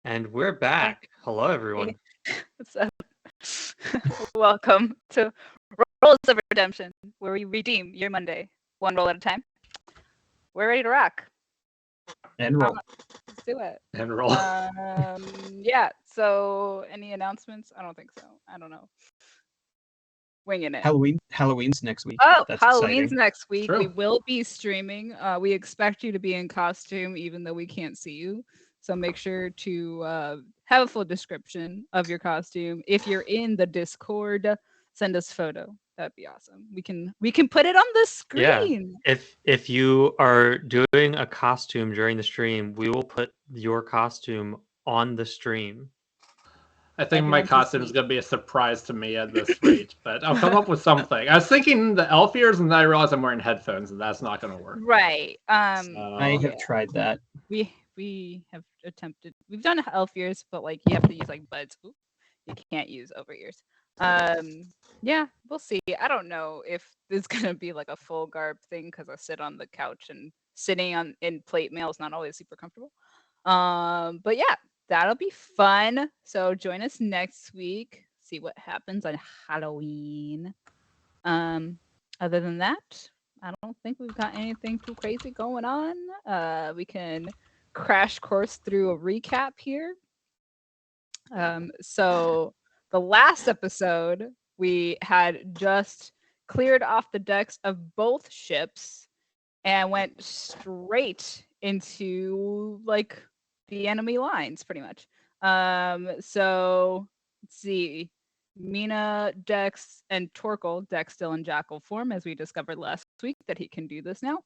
And we're back. Hello, everyone. What's up? Welcome to Rolls of Redemption, where we redeem your Monday, one roll at a time. We're ready to rock. And roll. Let's do it. And roll. Yeah. So, any announcements? I don't think so. I don't know. Winging it. Halloween's next week. Oh, That's Halloween's exciting. next week. True. We will be streaming. We expect you to be in costume, even though we can't see you. So make sure to have a full description of your costume. If you're in the Discord, send us a photo. That'd be awesome. We can put it on the screen. Yeah. If you are doing a costume during the stream, we will put your costume on the stream. I think Everyone my can costume is see. going to be a surprise to me at this rate, but I'll come up with something. I was thinking the elf ears, and then I realized I'm wearing headphones, and that's not going to work. Right. I have tried that. We have attempted. We've done elf ears, but like you have to use like buds. Ooh, you can't use over ears. Yeah, we'll see. I don't know if it's gonna be like a full garb thing because I sit on the couch and sitting in plate mail is not always super comfortable. But yeah, that'll be fun. So join us next week. See what happens on Halloween. Other than that, I don't think we've got anything too crazy going on. We can crash course through a recap here. So the last episode, we had just cleared off the decks of both ships and went straight into like the enemy lines pretty much. So let's see. Mina, Dex, and Torkel, Dex still in jackal form, as we discovered last week that he can do this now.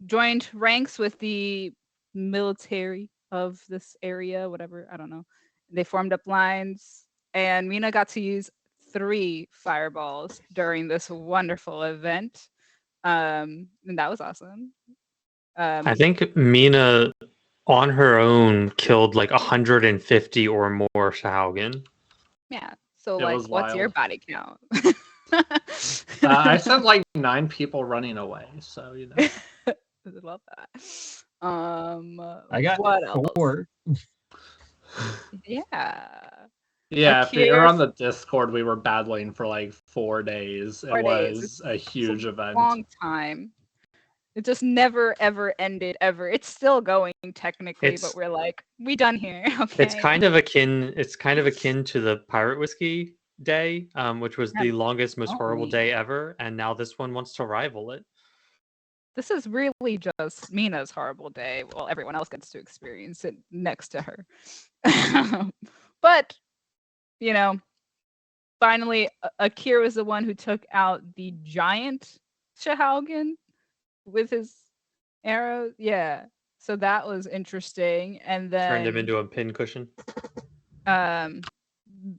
Joined ranks with the military of this area, whatever, I don't know. They formed up lines, and Mina got to use 3 fireballs during this wonderful event. And that was awesome. I think Mina, on her own, killed like 150 or more Sahaugin. Yeah. So, It like, was what's your wild. body count? I sent like 9 people running away, so you know. I love that. I got what else? 4. Yeah. Yeah, if you're Akkierr- on the Discord, we were battling for like 4 days. 4 It days. was a huge event. Long time. It just never ever ended ever. It's still going technically, It's- but we're like, we done here. Okay. It's kind of akin to the Pirate Whiskey Day, which was the longest, most horrible Oh. day ever, and now this one wants to rival it. This is really just Mina's horrible day. Well, everyone else gets to experience it next to her. But, you know, finally, Akkierr was the one who took out the giant Sahaugin with his arrows. Yeah. So that was interesting. And then Turned him into a pincushion. then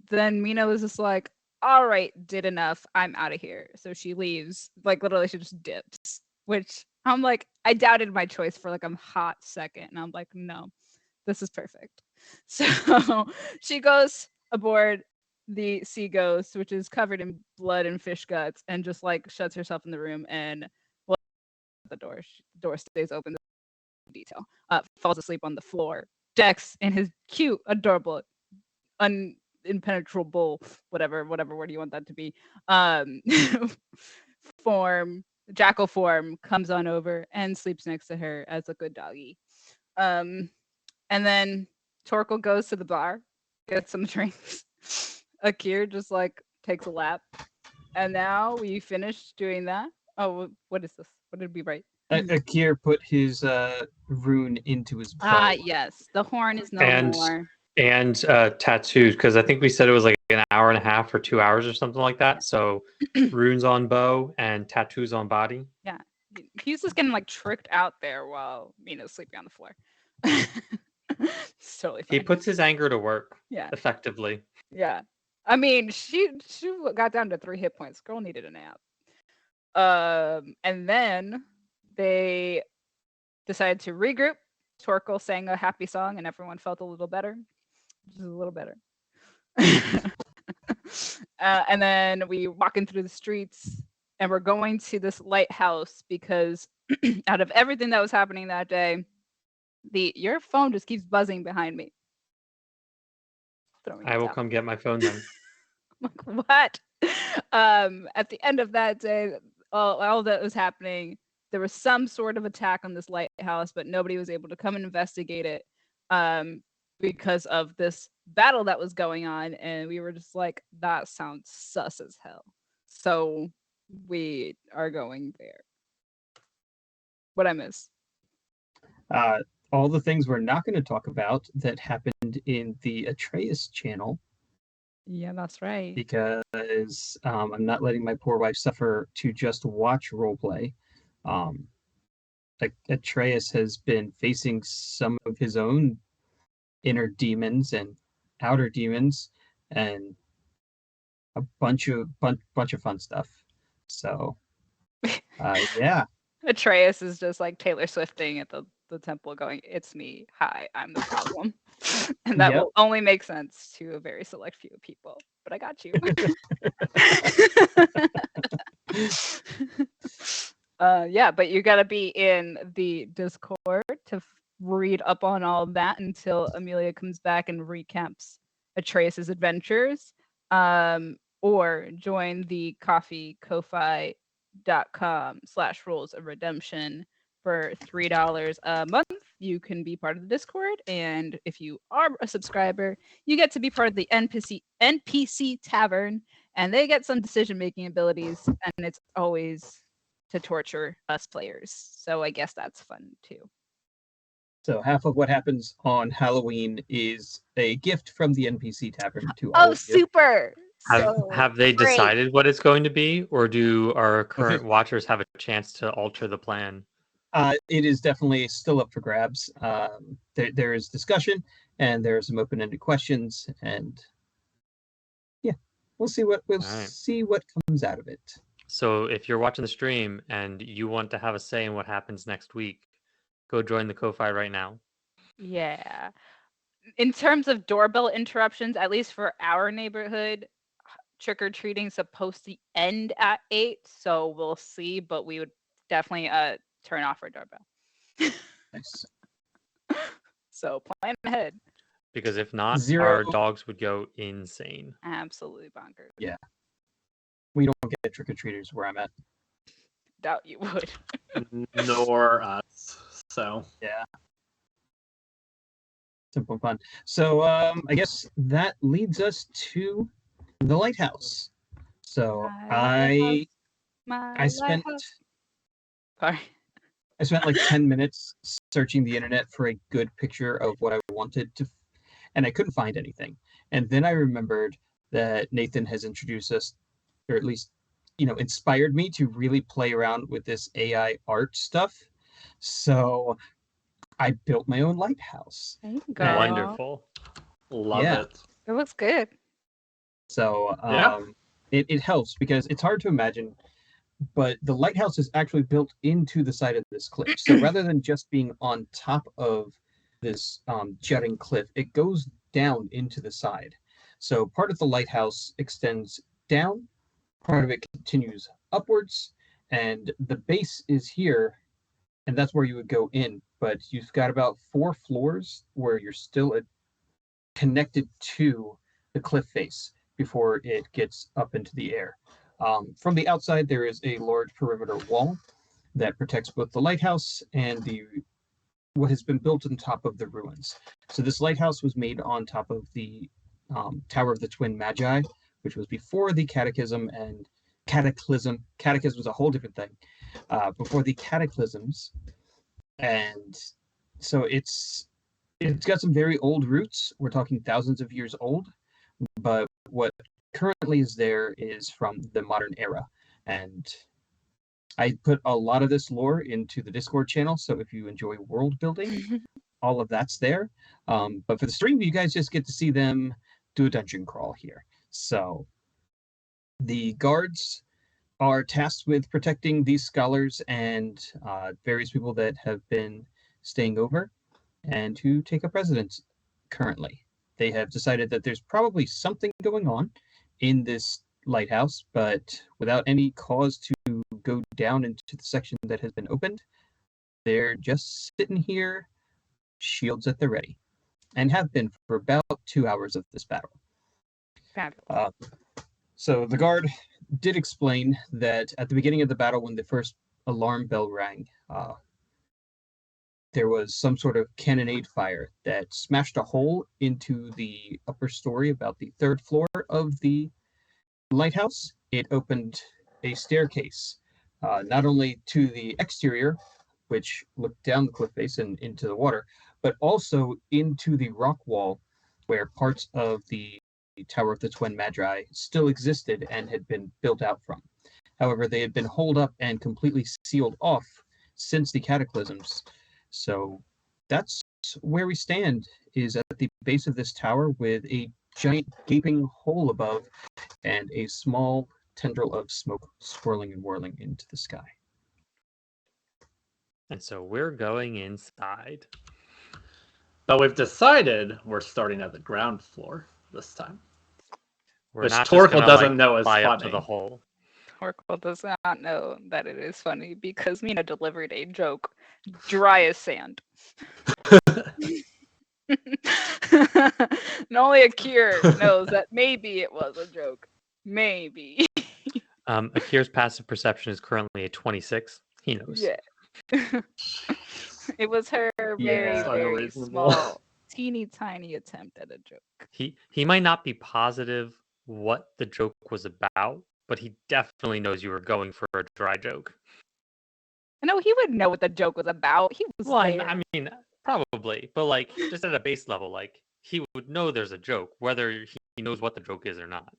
Mina was just like, all right, did enough. I'm out of here. So she leaves. Like literally she just dips. Which I'm like, I doubted my choice for like a hot second. And I'm like, no, this is perfect. So she goes aboard the Sea Ghost, which is covered in blood and fish guts, and just like shuts herself in the room and the door. The door stays open. Detail. Falls asleep on the floor. Dex in his cute, adorable, impenetrable, whatever word you want that to be, form, jackal form, comes on over and sleeps next to her as a good doggy. And then Torkel goes to the bar, gets some drinks. Akkierr just like takes a lap. And now we finished doing that. Oh, what is this? What did we write? Akkierr put his rune into his bow. Yes. The horn is no And- more. And tattoos, because I think we said it was like an hour and a half or 2 hours or something like that. So runes on bow and tattoos on body. Yeah. He's just getting like tricked out there while Mina's sleeping on the floor. It's totally fine. He puts his anger to work Yeah. effectively. Yeah. I mean, she got down to 3 hit points. Girl needed a nap. And then they decided to regroup. Torkel sang a happy song and everyone felt a little better. Just a little better. And then we walking through the streets and we're going to this lighthouse because out of everything that was happening that day, Your phone just keeps buzzing behind me. Throwing I it will down. come get my phone then. Like, what? At the end of that day, all that was happening, there was some sort of attack on this lighthouse, but nobody was able to come and investigate it because of this battle that was going on. And we were just like, that sounds sus as hell. So we are going there. What I miss? All the things we're not going to talk about that happened in the Atreus channel, Yeah, that's right. because I'm not letting my poor wife suffer to just watch roleplay. Like Atreus has been facing some of his own inner demons and outer demons, and a bunch of fun stuff. So, yeah. Atreus is just like Taylor Swifting at the temple going, "It's me. Hi, I'm the problem." And that Yep. will only make sense to a very select few people. But I got you. Yeah, but you gotta be in the Discord to read up on all of that until Amelia comes back and recaps Atreus's adventures. Or join the ko-fi.com/rules of redemption for $3 a month. You can be part of the Discord, and if you are a subscriber, you get to be part of the NPC Tavern, and they get some decision-making abilities, and it's always to torture us players. So I guess that's fun too. So half of what happens on Halloween is a gift from the NPC Tavern to all Oh, of you. super! Have they great. decided what it's going to be, or do our current Okay. watchers have a chance to alter the plan? It is definitely still up for grabs. There is discussion, and there are some open-ended questions, and yeah, we'll see what right. comes out of it. So if you're watching the stream and you want to have a say in what happens next week, go join the Ko-Fi right now. Yeah. In terms of doorbell interruptions, at least for our neighborhood, trick-or-treating supposed to end at 8, so we'll see, but we would definitely turn off our doorbell. Nice. So plan ahead. Because if not, Zero. our dogs would go insane. Absolutely bonkers. Yeah. We don't get trick-or-treaters where I'm at. Doubt you would. Nor us. So Yeah. Simple and fun. So I guess that leads us to the lighthouse. So My I spent lighthouse. Sorry. I spent like 10 minutes searching the internet for a good picture of what I wanted to, and I couldn't find anything. And then I remembered that Nathan has introduced us, or at least, inspired me to really play around with this AI art stuff. So I built my own lighthouse. There you go. And- Wonderful. love Yeah. it. It looks good. So Yeah. it helps because it's hard to imagine, but the lighthouse is actually built into the side of this cliff. So rather than just being on top of this jutting cliff, it goes down into the side. So part of the lighthouse extends down, part of it continues upwards, and the base is here, and that's where you would go in. But you've got about 4 floors where you're still connected to the cliff face before it gets up into the air. From the outside, there is a large perimeter wall that protects both the lighthouse and what has been built on top of the ruins. So this lighthouse was made on top of the Tower of the Twin Magi, which was before the Cataclysm and Cataclysm. Cataclysm was a whole different thing. Before the Cataclysms, and so it's got some very old roots. We're talking thousands of years old, but what currently is there is from the modern era. And I put a lot of this lore into the Discord channel, so if you enjoy world building, all of that's there. But for the stream, you guys just get to see them do a dungeon crawl here. So the guards are tasked with protecting these scholars and various people that have been staying over and who take up residence currently. They have decided that there's probably something going on in this lighthouse, but without any cause to go down into the section that has been opened, they're just sitting here shields at the ready, and have been for about 2 hours of this battle. Fabulous. So the guard did explain that at the beginning of the battle, when the first alarm bell rang, there was some sort of cannonade fire that smashed a hole into the upper story, about the third floor of the lighthouse. It opened a staircase, not only to the exterior, which looked down the cliff face and into the water, but also into the rock wall where parts of the Tower of the Twin Magi still existed and had been built out from. However, they had been holed up and completely sealed off since the cataclysms. So that's where we stand, is at the base of this tower with a giant gaping hole above and a small tendril of smoke swirling and whirling into the sky. And so we're going inside. But we've decided we're starting at the ground floor this time. We're Which not just Torkel gonna, doesn't like, know is fly up to funny. the hole. Torkel does not know that it is funny because Mina delivered a joke dry as sand. And only Akkierr knows that maybe it was a joke. Maybe. Akkier's passive perception is currently a 26. He knows. Yeah. It was her very, Yeah. very Unreasonable. small, teeny tiny attempt at a joke. He might not be positive what the joke was about, but he definitely knows you were going for a dry joke. No, he would know what the joke was about. He was Well, there. I mean, probably, but like just at a base level, like he would know there's a joke, whether he knows what the joke is or not.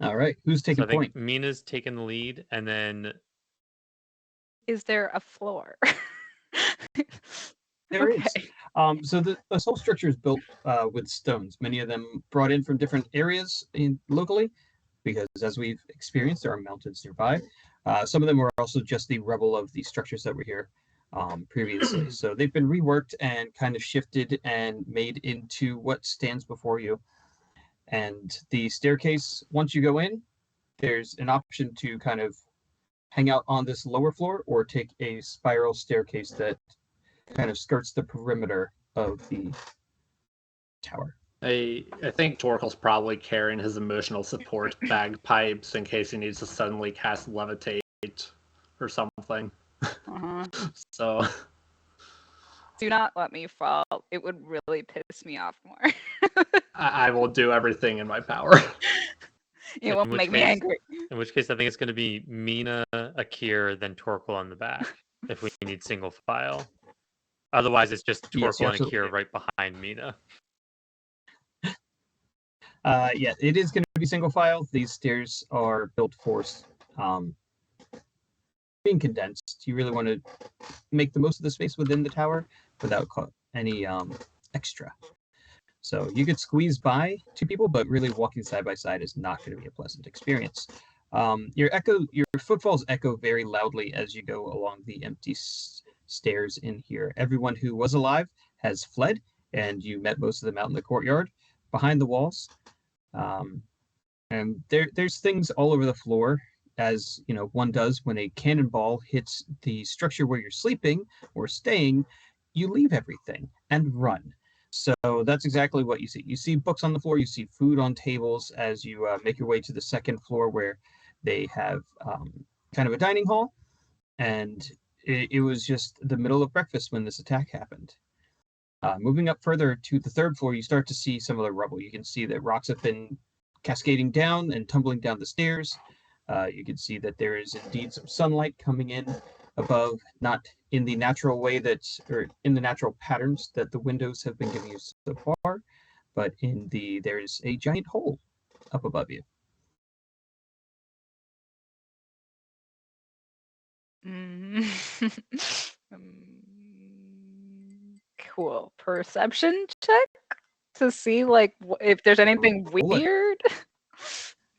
All right, who's So taking I think point? Mina's taking the lead, and then Is there a floor? There is. Okay. So this whole structure is built with stones, many of them brought in from different areas locally, because as we've experienced, there are mountains nearby. Some of them were also just the rubble of the structures that were here previously. So they've been reworked and kind of shifted and made into what stands before you. And the staircase, once you go in, there's an option to kind of hang out on this lower floor or take a spiral staircase that kind of skirts the perimeter of the tower. I think Torkel's probably carrying his emotional support bagpipes in case he needs to suddenly cast levitate or something. Uh-huh. So Do not let me fall. It would really piss me off more. I will do everything in my power. It won't which make me case- angry. in which case I think it's going to be Mina, Akkierr, then Torkel on the back if we need single file. Otherwise, it's just Yes, Torkel and absolutely. Akkierr right behind Mina. Yeah, it is going to be single file. These stairs are built for being condensed. You really want to make the most of the space within the tower without any extra. So you could squeeze by two people, but really walking side by side is not going to be a pleasant experience. Your footfalls echo very loudly as you go along the empty stairs in here. Everyone who was alive has fled, and you met most of them out in the courtyard behind the walls. And there's things all over the floor, as you know one does when a cannonball hits the structure where you're sleeping or staying. You leave everything and run. So that's exactly what you see. You see books on the floor. You see food on tables as you make your way to the second floor, where they have kind of a dining hall. And it was just the middle of breakfast when this attack happened. Moving up further to the third floor, you start to see some of the rubble. You can see that rocks have been cascading down and tumbling down the stairs. You can see that there is indeed some sunlight coming in above, not in the natural way or in the natural patterns that the windows have been giving you so far, but there's a giant hole up above you. Cool. Perception check to see like if there's anything Roll it. weird.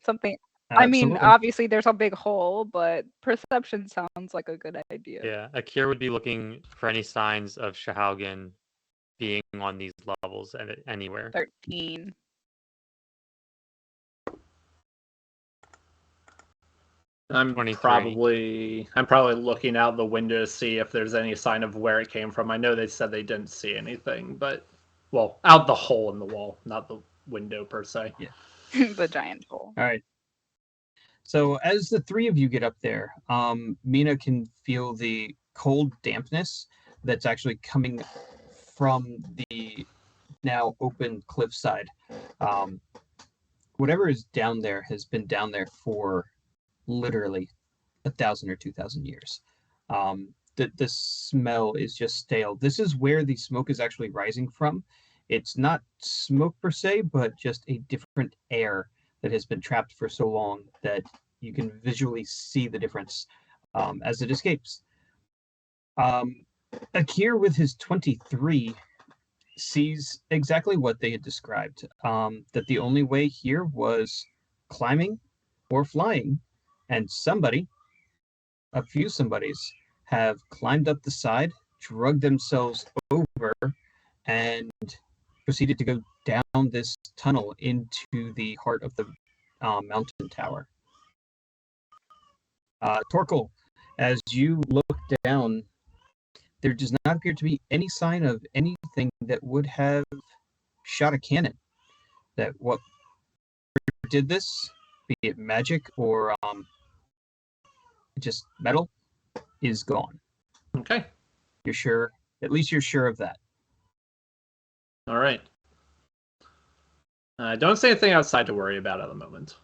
Something. I mean, Absolutely. obviously there's a big hole, but perception sounds like a good idea. Yeah, Akkierr would be looking for any signs of Sahaugin being on these levels anywhere. 13. I'm 23. probably looking out the window to see if there's any sign of where it came from. I know they said they didn't see anything, but out the hole in the wall, not the window per se. Yeah. The giant hole. All right. So as the three of you get up there, Mina can feel the cold dampness that's actually coming from the now open cliffside. Whatever is down there has been down there for literally 1,000 or 2,000 years. The smell is just stale. This is where the smoke is actually rising from. It's not smoke per se, but just a different air that has been trapped for so long that you can visually see the difference as it escapes. Akkierr with his 23 sees exactly what they had described, that the only way here was climbing or flying, and a few somebodies, have climbed up the side, drugged themselves over, and proceeded to go down this tunnel into the heart of the mountain tower. Torkel, as you look down, there does not appear to be any sign of anything that would have shot a cannon. That what did this, be it magic or just metal, is gone. Okay. You're sure? At least you're sure of that. All right. Don't say anything outside to worry about at the moment.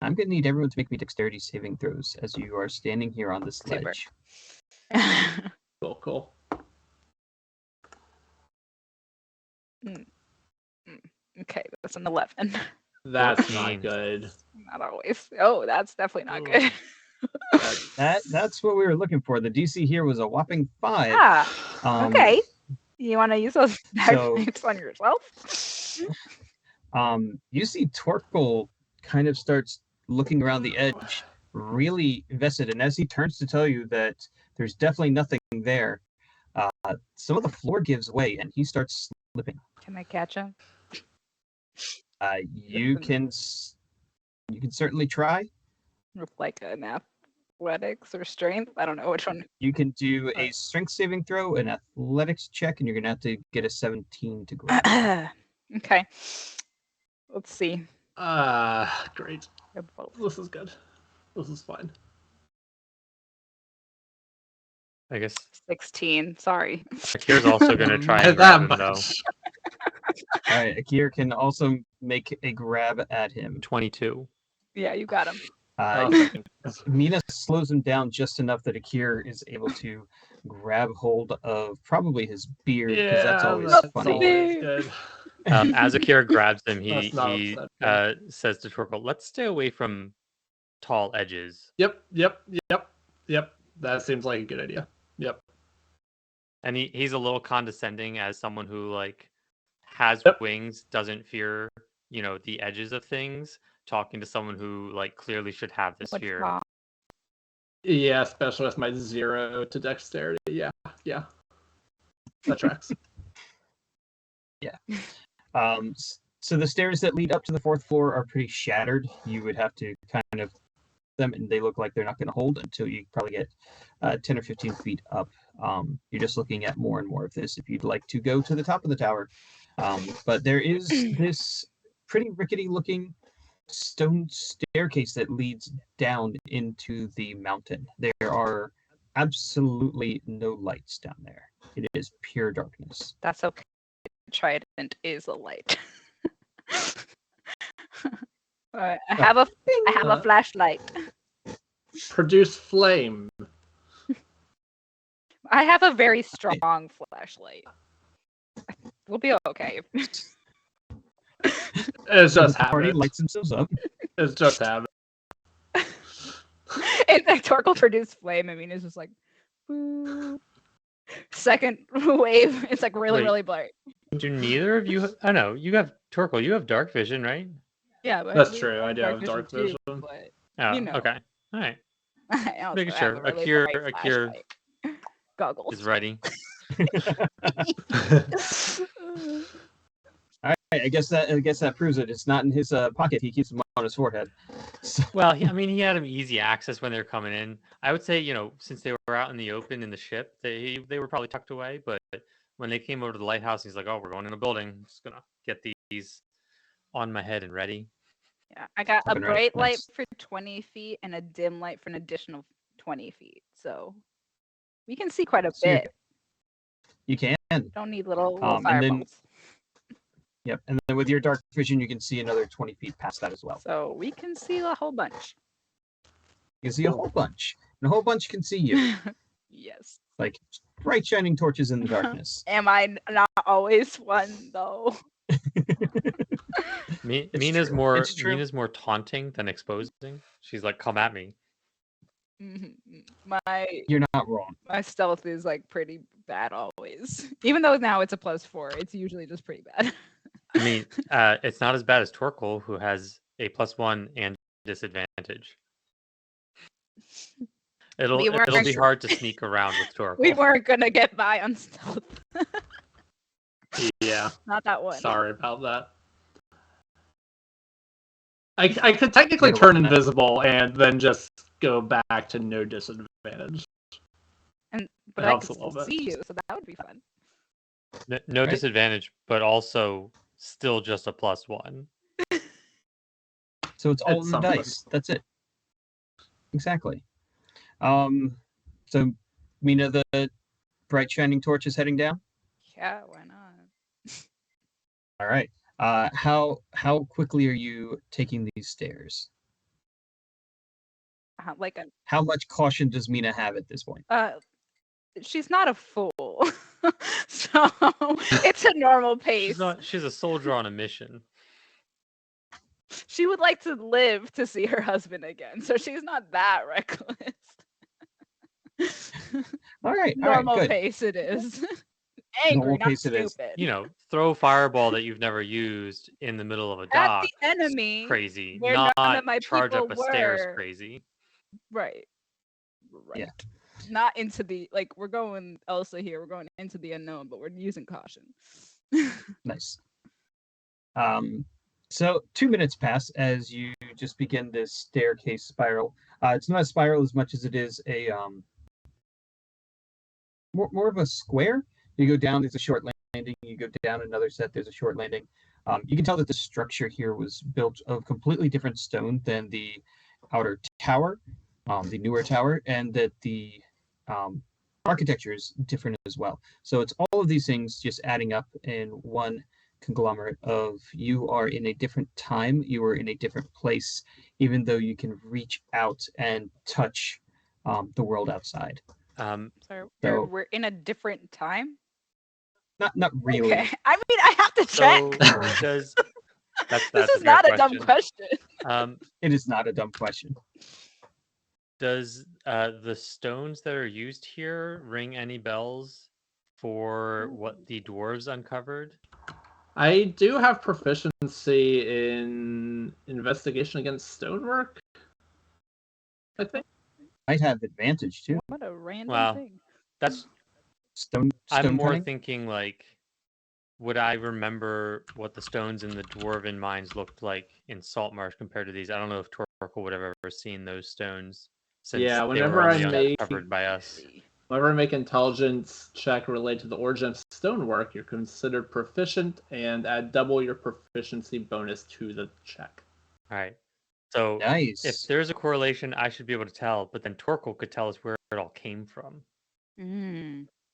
I'm going to need everyone to make me dexterity saving throws as you are standing here on this Super. ledge. Cool. Okay, that's an 11. That's 14. not good. Not always. Oh, that's definitely not good. That's what we were looking for. The DC here was a whopping 5. Okay. You want to use those so- knives on yourself? You see Torkel kind of starts looking around the edge, really invested, and as he turns to tell you that there's definitely nothing there, some of the floor gives way and he starts slipping. Can I catch him? You can certainly try. With like an athletics or strength? I don't know which one. You can do a strength saving throw, an athletics check, and you're gonna have to get a 17 to grab. Okay. Let's see. Great. They're both. This is good. This is fine. I guess 16. Sorry. Akkier's also going to try and That grab him, though. much. All right, Akkierr can also make a grab at him. 22. Yeah, you got him. Mina slows him down just enough that Akkierr is able to grab hold of probably his beard, because that's always funny. Always good. As Akkierr grabs him, That's not he upsetting. says to Torkel, "Let's stay away from tall edges." Yep. That seems like a good idea. Yep. And he's a little condescending as someone who like has wings, doesn't fear, the edges of things, talking to someone who like clearly should have this What's fear. wrong? Yeah, especially with my 0 to dexterity. Yeah. That tracks. So the stairs that lead up to the 4th floor are pretty shattered. You would have to kind of them, and they look like they're not going to hold until you probably get 10 or 15 feet up. You're just looking at more and more of this if you'd like to go to the top of the tower. But there is this pretty rickety looking stone staircase that leads down into the mountain. There are absolutely no lights down there. It is pure darkness. That's okay. Trident is a light. I have a flashlight. Produce flame. I have a very strong flashlight. We'll be okay. It's just the party habit. lights themselves up. It's just habit. And Torkel produced flame. I mean, it's just like, boo. Second wave. It's like really, Wait. really bright. Do neither of you? I know you have Torkel. You have dark vision, right? Yeah, but That's true. I do have dark too, vision. but Oh, You know. okay. All right. I also Making have sure. a really Akkierr bright Akkierr flashlight. Goggles. is ready. All right, I guess that proves it. It's not in his pocket. He keeps them on his forehead. So, Well, I mean, he had him easy access when they were coming in. I would say, since they were out in the open in the ship, they were probably tucked away. But when they came over to the lighthouse, he's like, "Oh, we're going in a building. I'm just gonna get these on my head and ready." Yeah, I got a Up and ready. bright light Nice. for 20 feet and a dim light for an additional 20 feet. So we can see quite a So bit. you can. Don't need little And then- fireballs. Yep. And then with your dark vision, you can see another 20 feet past that as well. So we can see a whole bunch. You can see a whole bunch. And a whole bunch can see you. Yes. Like bright shining torches in the darkness. Am I not always one though? Mina's true. more It's true. Mina's more taunting than exposing. She's like, "Come at me." You're not wrong. My stealth is like pretty bad always. Even though now it's a +4, it's usually just pretty bad. I mean, it's not as bad as Torkel, who has a +1 and disadvantage. It'll be weren't- hard to sneak around with Torkel. We weren't gonna get by on stealth. Yeah. Not that one. Sorry about that. I could technically turn invisible and then just go back to no disadvantage. But It I helps can a little still bit. see you, so that would be fun. No Right. disadvantage, but also still just a +1. So it's all It's in the something. dice. That's it. Exactly. So Mina, the bright shining torch is heading down. Yeah, why not? All right. How quickly are you taking these stairs? Like How much caution does Mina have at this point? she's not a fool. So it's a normal pace. She's a soldier on a mission. She would like to live to see her husband again, so she's not that reckless. All right. Normal good. pace it is. Angry, Normal not pace it is. stupid. Throw a fireball that you've never used in the middle of a At dock. the enemy, Crazy. where Not none of my charge up a people stairs were. crazy. Right. Yeah. Not into the we're going Elsa here. We're going into the unknown, but we're using caution. Nice. So 2 minutes pass as you just begin this staircase spiral. It's not a spiral as much as it is a more of a square. You go down, there's a short landing. You go down another set, there's a short landing. You can tell that the structure here was built of completely different stone than the outer tower, the newer tower, and that the architecture is different as well. So it's all of these things just adding up in one conglomerate of you are in a different time, you are in a different place, even though you can reach out and touch the world outside. Sorry, So- we're in a different time. Not really. Okay. I mean, I have to check. So does that's This a is fair not a dumb question. It is not a dumb question. Does the stones that are used here ring any bells for what the dwarves uncovered? I do have proficiency in investigation against stonework. I think. Might have advantage too. What a random Wow. thing. That's Stone I'm more cutting? thinking like, would I remember what the stones in the dwarven mines looked like in Saltmarsh compared to these? I don't know if Torkel would have ever seen those stones since Yeah, they whenever were I only make- uncovered by us. Whenever I make intelligence check related to the origin of stonework, you're considered proficient and add double your proficiency bonus to the check. All right. So Nice. if there's a correlation, I should be able to tell, but then Torkel could tell us where it all came from.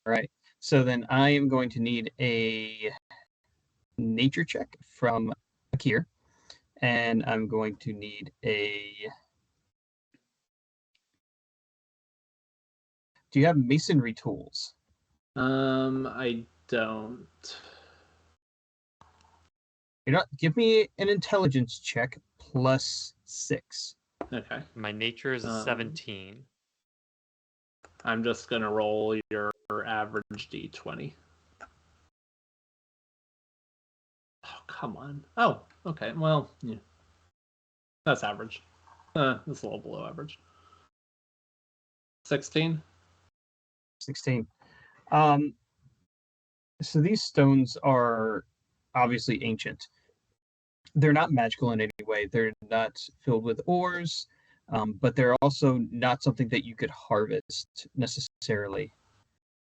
All right. So then I am going to need a nature check from Akkierr. And I'm going to need a... Do you have masonry tools? I don't. You know, give me an intelligence check +6. Okay. My nature is a 17. I'm just gonna roll your average d20. Oh, come on. Oh, okay. Well, yeah. That's average. That's a little below average. 16. 16. So these stones are obviously ancient. They're not magical in any way. They're not filled with ores, but they're also not something that you could harvest necessarily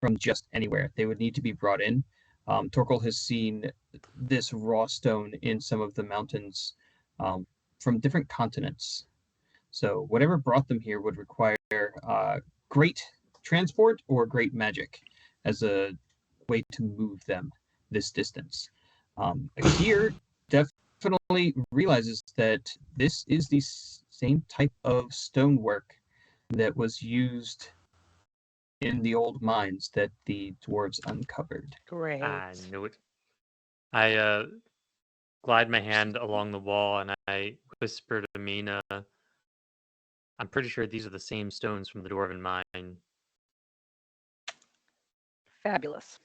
from just anywhere. They would need to be brought in. Torkel has seen this raw stone in some of the mountains from different continents. So whatever brought them here would require great transport or great magic as a way to move them this distance. Akkierr definitely realizes that this is the same type of stonework that was used in the old mines that the dwarves uncovered. Great. I knew it. I glide my hand along the wall and I whisper to Mina, I'm pretty sure these are the same stones from the Dwarven mine. Fabulous.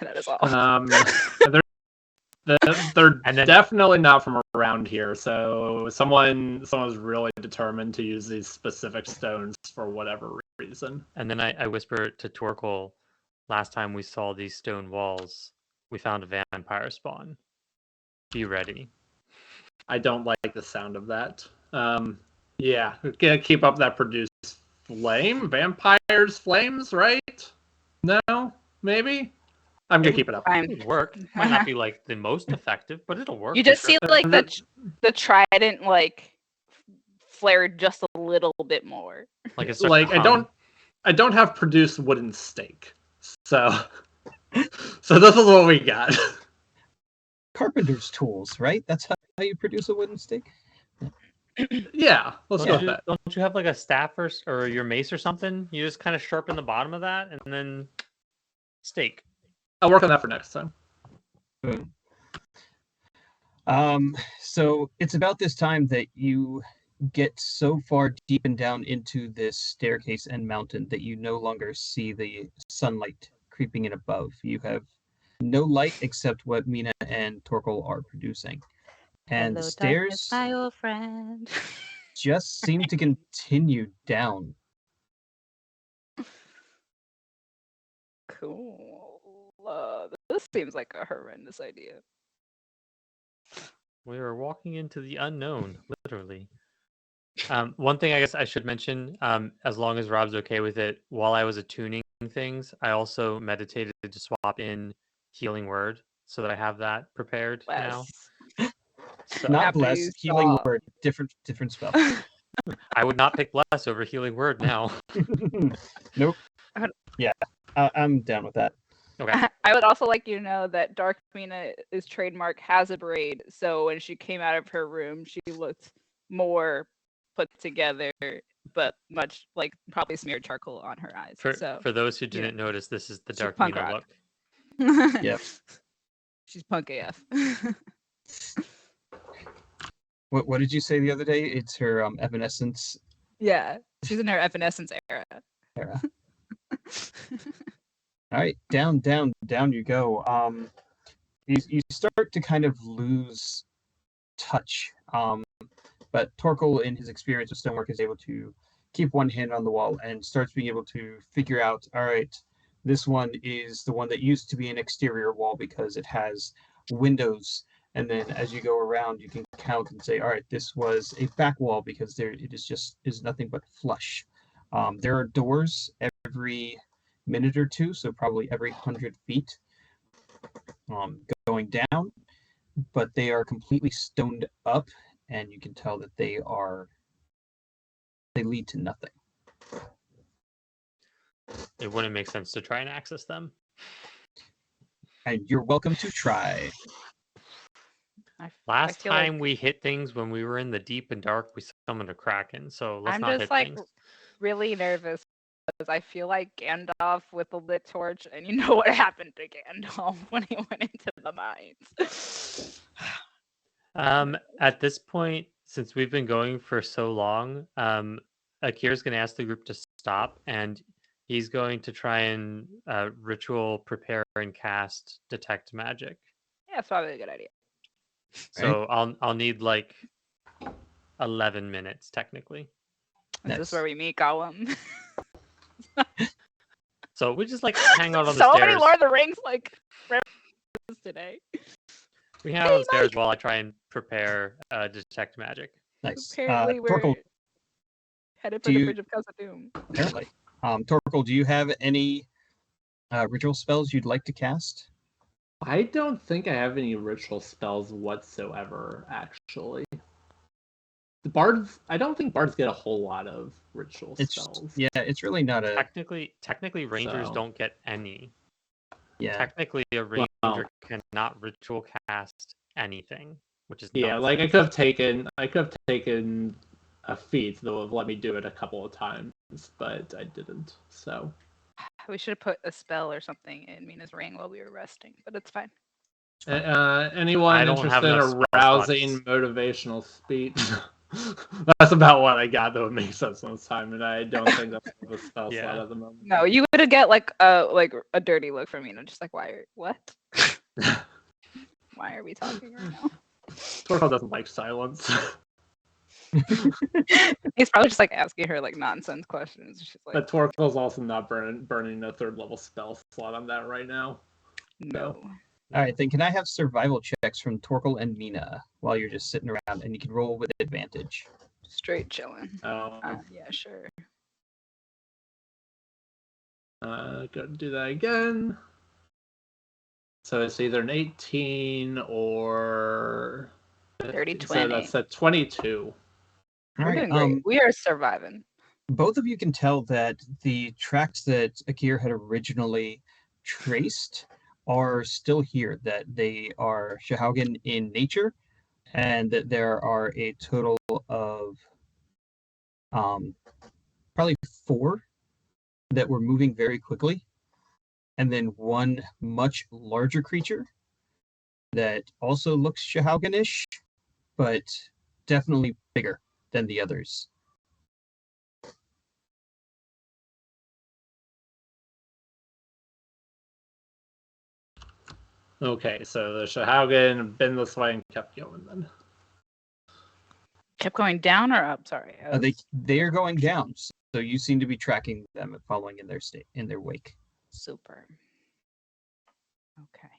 That is all. They're And then- definitely not from around here. So someone's really determined to use these specific stones for whatever reason. And then I whisper to Torkel, last time we saw these stone walls, we found a vampire spawn. Be ready. I don't like the sound of that. Yeah, gonna keep up that produced flame. Vampires, flames, right? No, maybe. I'm gonna keep it up. I'm- It'll work. Might not be like the most effective, but it'll work. You for just sure. see like the trident like flared just a little bit more. Like it starts Like to I don't have produced wooden stake, so this is what we got. Carpenter's tools, right? That's how you produce a wooden stake. Yeah, let's go with that. Don't you have like a staff or your mace or something? You just kind of sharpen the bottom of that and then stake. I'll work on that for next time. Boom. So it's about this time that you get so far deep and down into this staircase and mountain that you no longer see the sunlight creeping in above. You have no light except what Mina and Torkel are producing. And the Hello, stairs darkness, my old friend. just seem to continue down. Cool. This seems like a horrendous idea. We are walking into the unknown, literally. One thing I guess I should mention, as long as Rob's okay with it, while I was attuning things, I also meditated to swap in healing word so that I have that prepared now. Bless. So Not After bless, you healing saw- word, different spell. I would not pick bless over healing word now. Nope. Uh, Yeah, I'm down with that. Okay. I would also like you to know that Dark Mina's trademark has a braid, so when she came out of her room, she looked more put together, but much like probably smeared charcoal on her eyes. For those who yeah. didn't notice, this is the She's Dark punk Mina rock. look. Yep. She's punk AF. What did you say the other day? It's her evanescence Yeah, she's in her evanescence era. era. All right, down you go. You start to kind of lose touch. But Torkel, in his experience with stonework, is able to keep one hand on the wall and starts being able to figure out, all right, this one is the one that used to be an exterior wall because it has windows. And then as you go around, you can count and say, all right, this was a back wall because it is nothing but flush. There are doors every minute or two, so probably every 100 feet going down, but they are completely stoned up, and you can tell that they lead to nothing. It wouldn't make sense to try and access them. And you're welcome to try. Last feel time like- we hit things when we were in the deep and dark, we summoned a kraken. So let's I'm not just hit like things. really nervous because I feel like Gandalf with the lit torch, and you know what happened to Gandalf when he went into the mines. At this point, since we've been going for so long, Akkier's going to ask the group to stop, and he's going to try and ritual prepare and cast detect magic. Yeah, it's probably a good idea. So I'll need like 11 minutes technically. Is this Nice. where we meet Gollum? So we just like hang out on the So stairs. many Lord of the Rings like references today. We hang out on the stairs while I try and prepare detect magic. Nice. Apparently we're Torkel, headed for do the you- Bridge of Khazad-dûm. apparently. Torkel, do you have any ritual spells you'd like to cast? I don't think I have any ritual spells whatsoever, actually. The bards, I don't think bards get a whole lot of ritual spells. Yeah, it's really not a Technically, rangers So- don't get any. yeah. Technically, a ranger Well- cannot ritual cast anything, which is Yeah, like I could have taken a feat that would have let me do it a couple of times, but I didn't. So We should have put a spell or something in Mina's ring while we were resting, but it's fine. anyone I don't have interested in enough a spell rousing slots. motivational speech? That's about what I got that would make sense this time, and I don't think that's a spell Yeah. slot at the moment. No, you would get like a dirty look from Mina, just like what? Why are we talking right now? Torkel doesn't like silence. He's probably just like asking her like nonsense questions. She's like, But Torkel's also not burning a third level spell slot on that right now. no. All right, then can I have survival checks from Torkel and Mina while you're just sitting around, and you can roll with advantage. Straight chilling. Oh, Yeah, sure. go do that again. So it's either an 18 or 30, So 20. that's a 22. All We're right, doing great. We are surviving. both of you can tell that the tracks that Akkierr had originally traced are still here, that they are Sahaugin in nature, and that there are a total of probably 4 that were moving very quickly, and then one much larger creature that also looks Sahaugin-ish, but definitely bigger than the others. Okay, so the Sahaugin been this way and kept going then. Kept going down or up? Sorry. They are going down, so you seem to be tracking them and following in their wake. Super. Okay.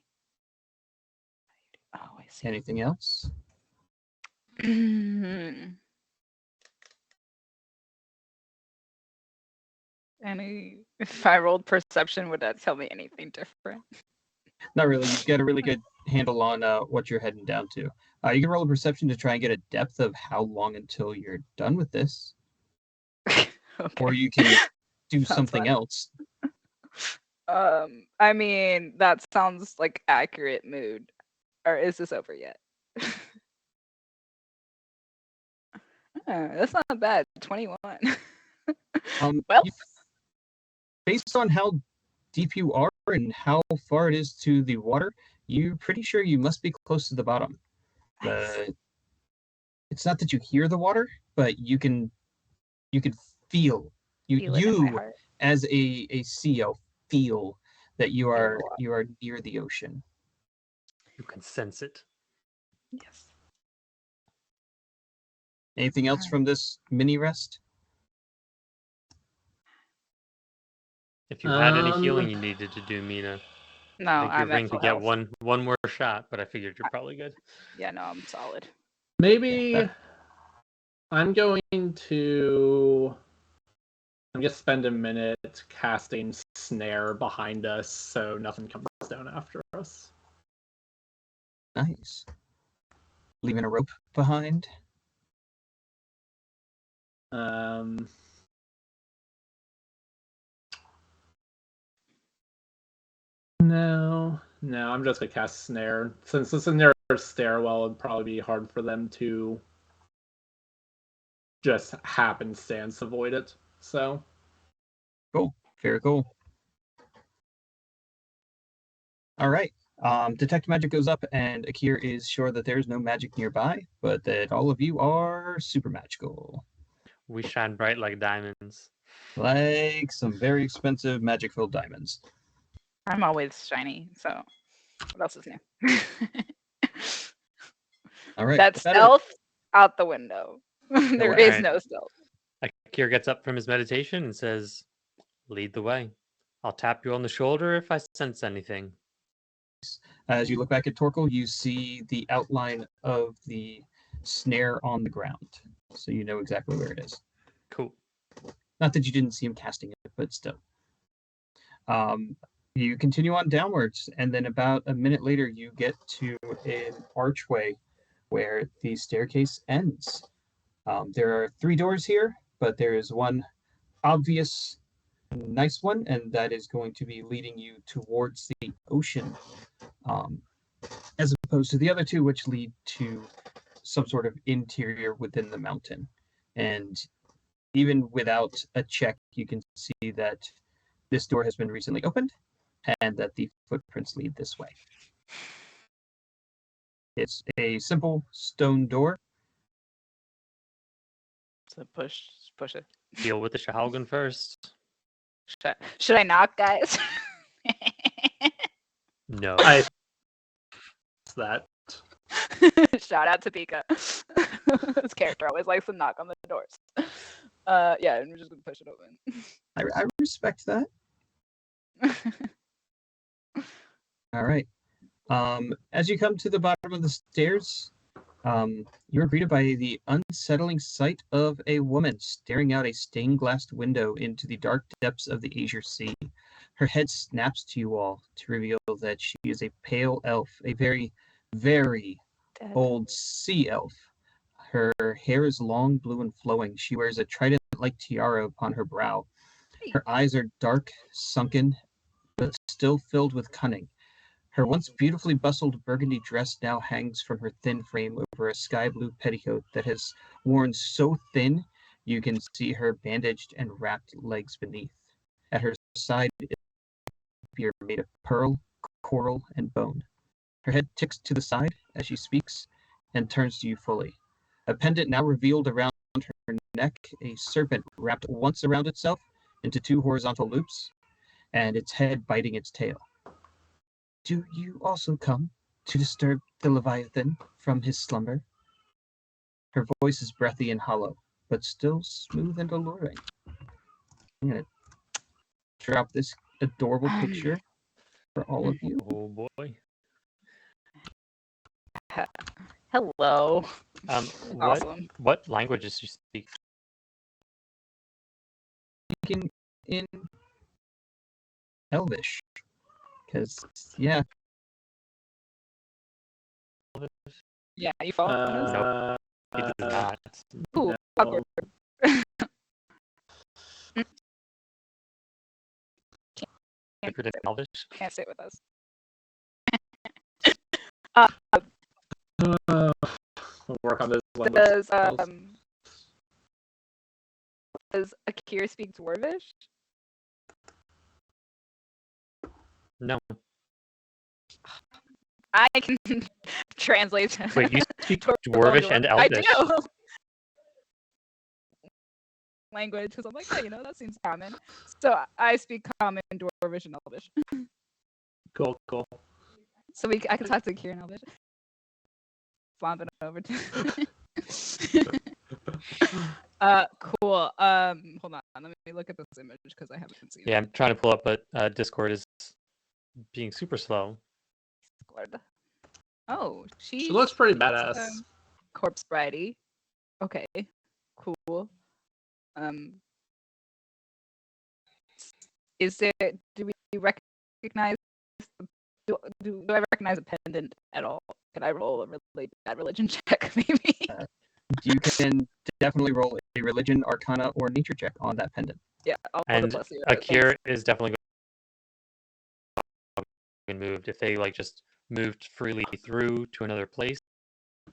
Oh, I see. Anything else? If I rolled perception, would that tell me anything different? Not really. You've got a really good handle on what you're heading down to. You can roll a perception to try and get a depth of how long until you're done with this, Okay. or you can do Sounds something fun. else. I mean, that sounds like accurate mood. Or is this over yet? That's not bad. 21. Well, Based on how deep you are and how far it is to the water, you're pretty sure you must be close to the bottom. nice. It's not that you hear the water, but you can feel Feel it in my you heart. as a CEO feel that you Feel are what? near the ocean. You can sense it. Yes. Anything else Alright. from this mini rest? If you had any healing you needed to do, Mina, No, I think your I'm ring at full could get health. one more shot, but I figured you're probably good. Yeah, no, I'm solid. Maybe I'm going to just spend a minute casting snare behind us so nothing comes down after us. Nice. Leaving a rope behind. No, I'm just gonna cast snare. Since it's in their stairwell, it'd probably be hard for them to just happenstance avoid it. So Cool. Very cool. All right. Detect magic goes up, and Akkierr is sure that there's no magic nearby, but that all of you are super magical. We shine bright like diamonds. Like some very expensive magic-filled diamonds. I'm always shiny, so what else is new? All right. That's stealth out the window. There is Alright. no stealth. Akkierr gets up from his meditation and says, "Lead the way. I'll tap you on the shoulder if I sense anything. As you look back at Torkel, you see the outline of the snare on the ground, so you know exactly where it is. Cool. Not that you didn't see him casting it, but still. You continue on downwards, and then about a minute later, you get to an archway where the staircase ends. There are 3 doors here, but there is one obvious, nice one, and that is going to be leading you towards the ocean, as opposed to the other 2, which lead to some sort of interior within the mountain. And even without a check, you can see that this door has been recently opened and that the footprints lead this way. It's a simple stone door. So push it. Deal with the Sahaugin first. Should I knock, guys? No. That. Shout out to Pika. This character always likes to knock on the doors. Yeah, and we're just gonna push it open. I respect that. All right. As you come to the bottom of the stairs, you are greeted by the unsettling sight of a woman staring out a stained glass window into the dark depths of the Azure Sea. Her head snaps to you all to reveal that she is a pale elf, a very, very old sea elf. Her hair is long, blue, and flowing. She wears a trident-like tiara upon her brow. Her eyes are dark, sunken, but still filled with cunning. Her once beautifully bustled burgundy dress now hangs from her thin frame over a sky blue petticoat that has worn so thin you can see her bandaged and wrapped legs beneath. At her side is a spear made of pearl, coral, and bone. Her head ticks to the side as she speaks and turns to you fully. A pendant now revealed around her neck, a serpent wrapped once around itself into 2 horizontal loops, and its head biting its tail. Do you also come to disturb the Leviathan from his slumber? Her voice is breathy and hollow, but still smooth and alluring. I'm going to drop this adorable picture for all of you. Oh boy. Hello. Awesome. What languages do you speak? Speaking in Elvish. Because, yeah. Yeah, you follow us? No, it does not. Ooh, no. awkward. Sacred and Elvish? Can't sit with us. We'll work on this language. Does Akkierr speak Dwarvish? No. I can translate. Wait, you speak Dwarvish and Elvish? I do. Language, because I'm like, hey, that seems common. So I speak common, Dwarvish, and Elvish. Cool. So I can talk to Akkierr in Elvish. Flomping over to. Cool. Hold on. Let me look at this image because I haven't seen it. Yeah, I'm trying to pull up, but Discord is being super slow. Discord. Oh, She looks pretty badass. Corpse Bridey. Okay. Cool. Is there? Do we recognize? Do I recognize a pendant at all? Can I roll a really bad religion check, maybe? You can definitely roll a religion, arcana, or nature check on that pendant. Yeah, I'll And bless you. Akkierr is definitely going to moved if they just moved freely through to another place.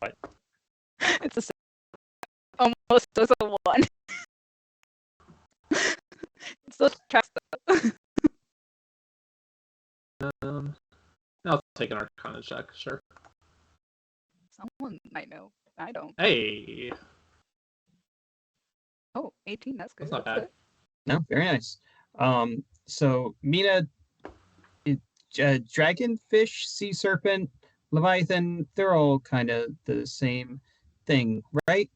But It's a almost as a 1. It still tracks though. I'll take an arcana check, sure. Someone might know. I don't. Hey. Oh, 18. That's good. That's not bad. Good. No, very nice. So Mina, dragonfish, sea serpent, Leviathan, they're all kind of the same thing, right?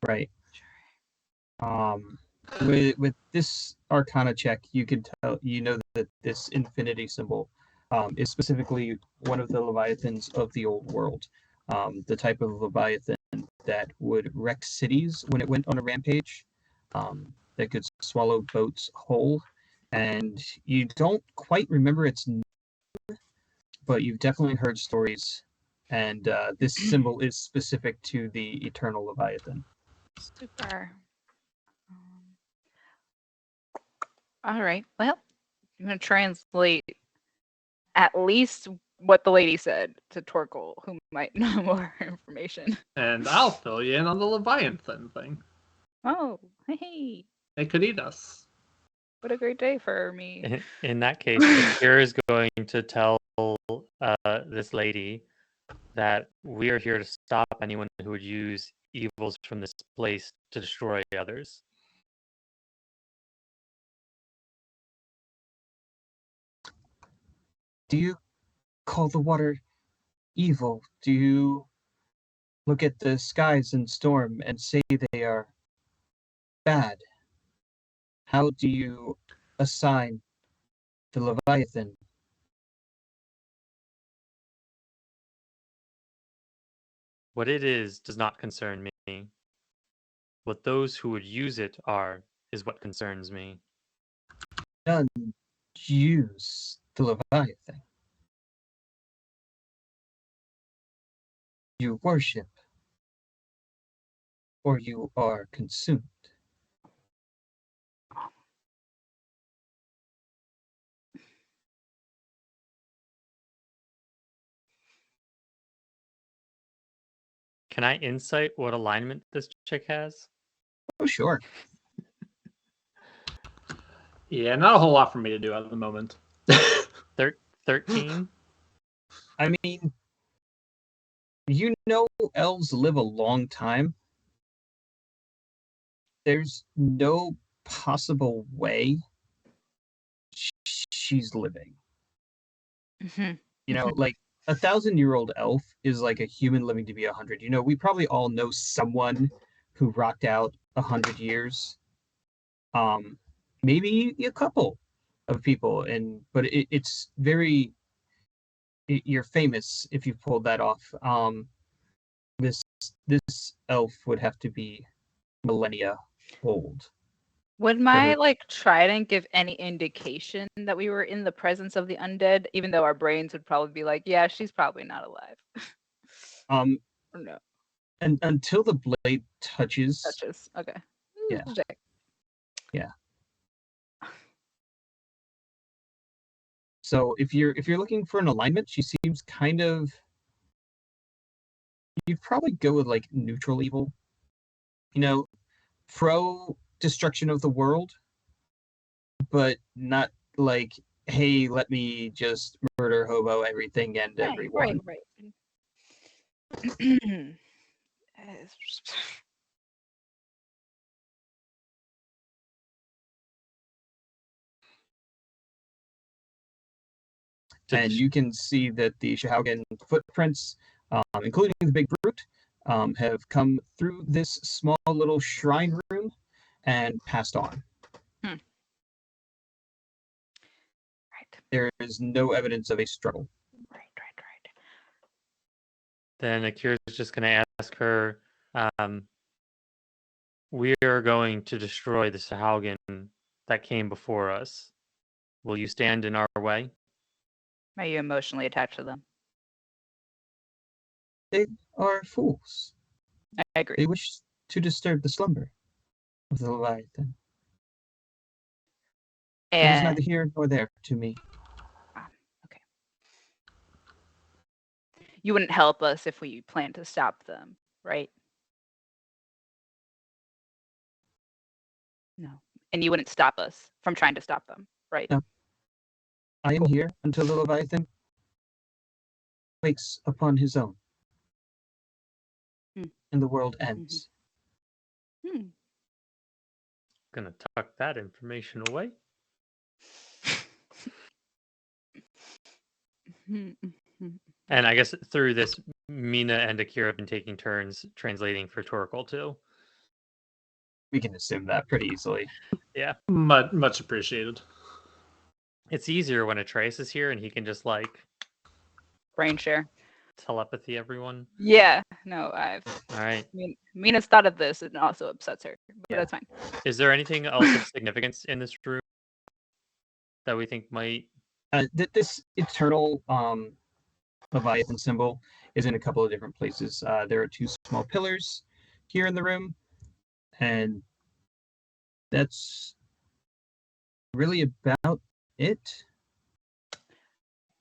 Right. With this Arcana check, you can tell that this infinity symbol is specifically one of the Leviathans of the old world, the type of Leviathan that would wreck cities when it went on a rampage, that could swallow boats whole. And you don't quite remember its name, but you've definitely heard stories. And this symbol is specific to the Eternal Leviathan. Super. All right. Well, I'm going to translate at least what the lady said to Torkel, who might know more information. And I'll fill you in on the Leviathan thing. Oh, hey. They could eat us. What a great day for me. In that case, Akkierr is going to tell this lady that we are here to stop anyone who would use evils from this place to destroy others. Do you call the water evil? Do you look at the skies and storm and say they are bad? How do you assign the Leviathan? What it is does not concern me. What those who would use it are is what concerns me. None use the Leviathan. You worship, or you are consumed. Can I insight what alignment this chick has? Oh, sure. Yeah, not a whole lot for me to do at the moment. 13? I mean, elves live a long time. There's no possible way she's living. Like 1,000-year-old elf is like a human living to be 100. We probably all know someone who rocked out 100 years. Maybe a couple of people, but it's very. You're famous if you pulled that off. This elf would have to be millennia old. Would my trident give any indication that we were in the presence of the undead, even though our brains would probably be like, yeah, she's probably not alive. Or no. And until the blade touches. Okay. Yeah. Yeah. So if you're looking for an alignment, she seems kind of. You'd probably go with like neutral evil. Pro destruction of the world, but not like, hey, let me just murder, hobo everything and everyone. Right. And you can see that the Sahaugin footprints, including the big brute, have come through this small little shrine room and passed on. Right. There is no evidence of a struggle. Right. Then Akkierr is just going to ask her, we are going to destroy the Sahaugin that came before us. Will you stand in our way? Are you emotionally attached to them? They are fools. I agree. They wish to disturb the slumber of the Leviathan. It is neither here nor there to me. Okay. You wouldn't help us if we plan to stop them, right? No. And you wouldn't stop us from trying to stop them, right? No. I am here until the Leviathan wakes upon his own. And the world ends. Gonna tuck that information away. And I guess through this, Mina and Akkierr have been taking turns translating for Torkel too. We can assume that pretty easily. Yeah. Much appreciated. It's easier when Atreus is here and he can just like Brain share. telepathy everyone. Yeah. No, I've. All right. Mina's thought of this and it also upsets her, but Yeah. that's fine. Is there anything else of significance in this room that we think might? This eternal Leviathan symbol is in a couple of different places. There are 2 small pillars here in the room, and that's really about it.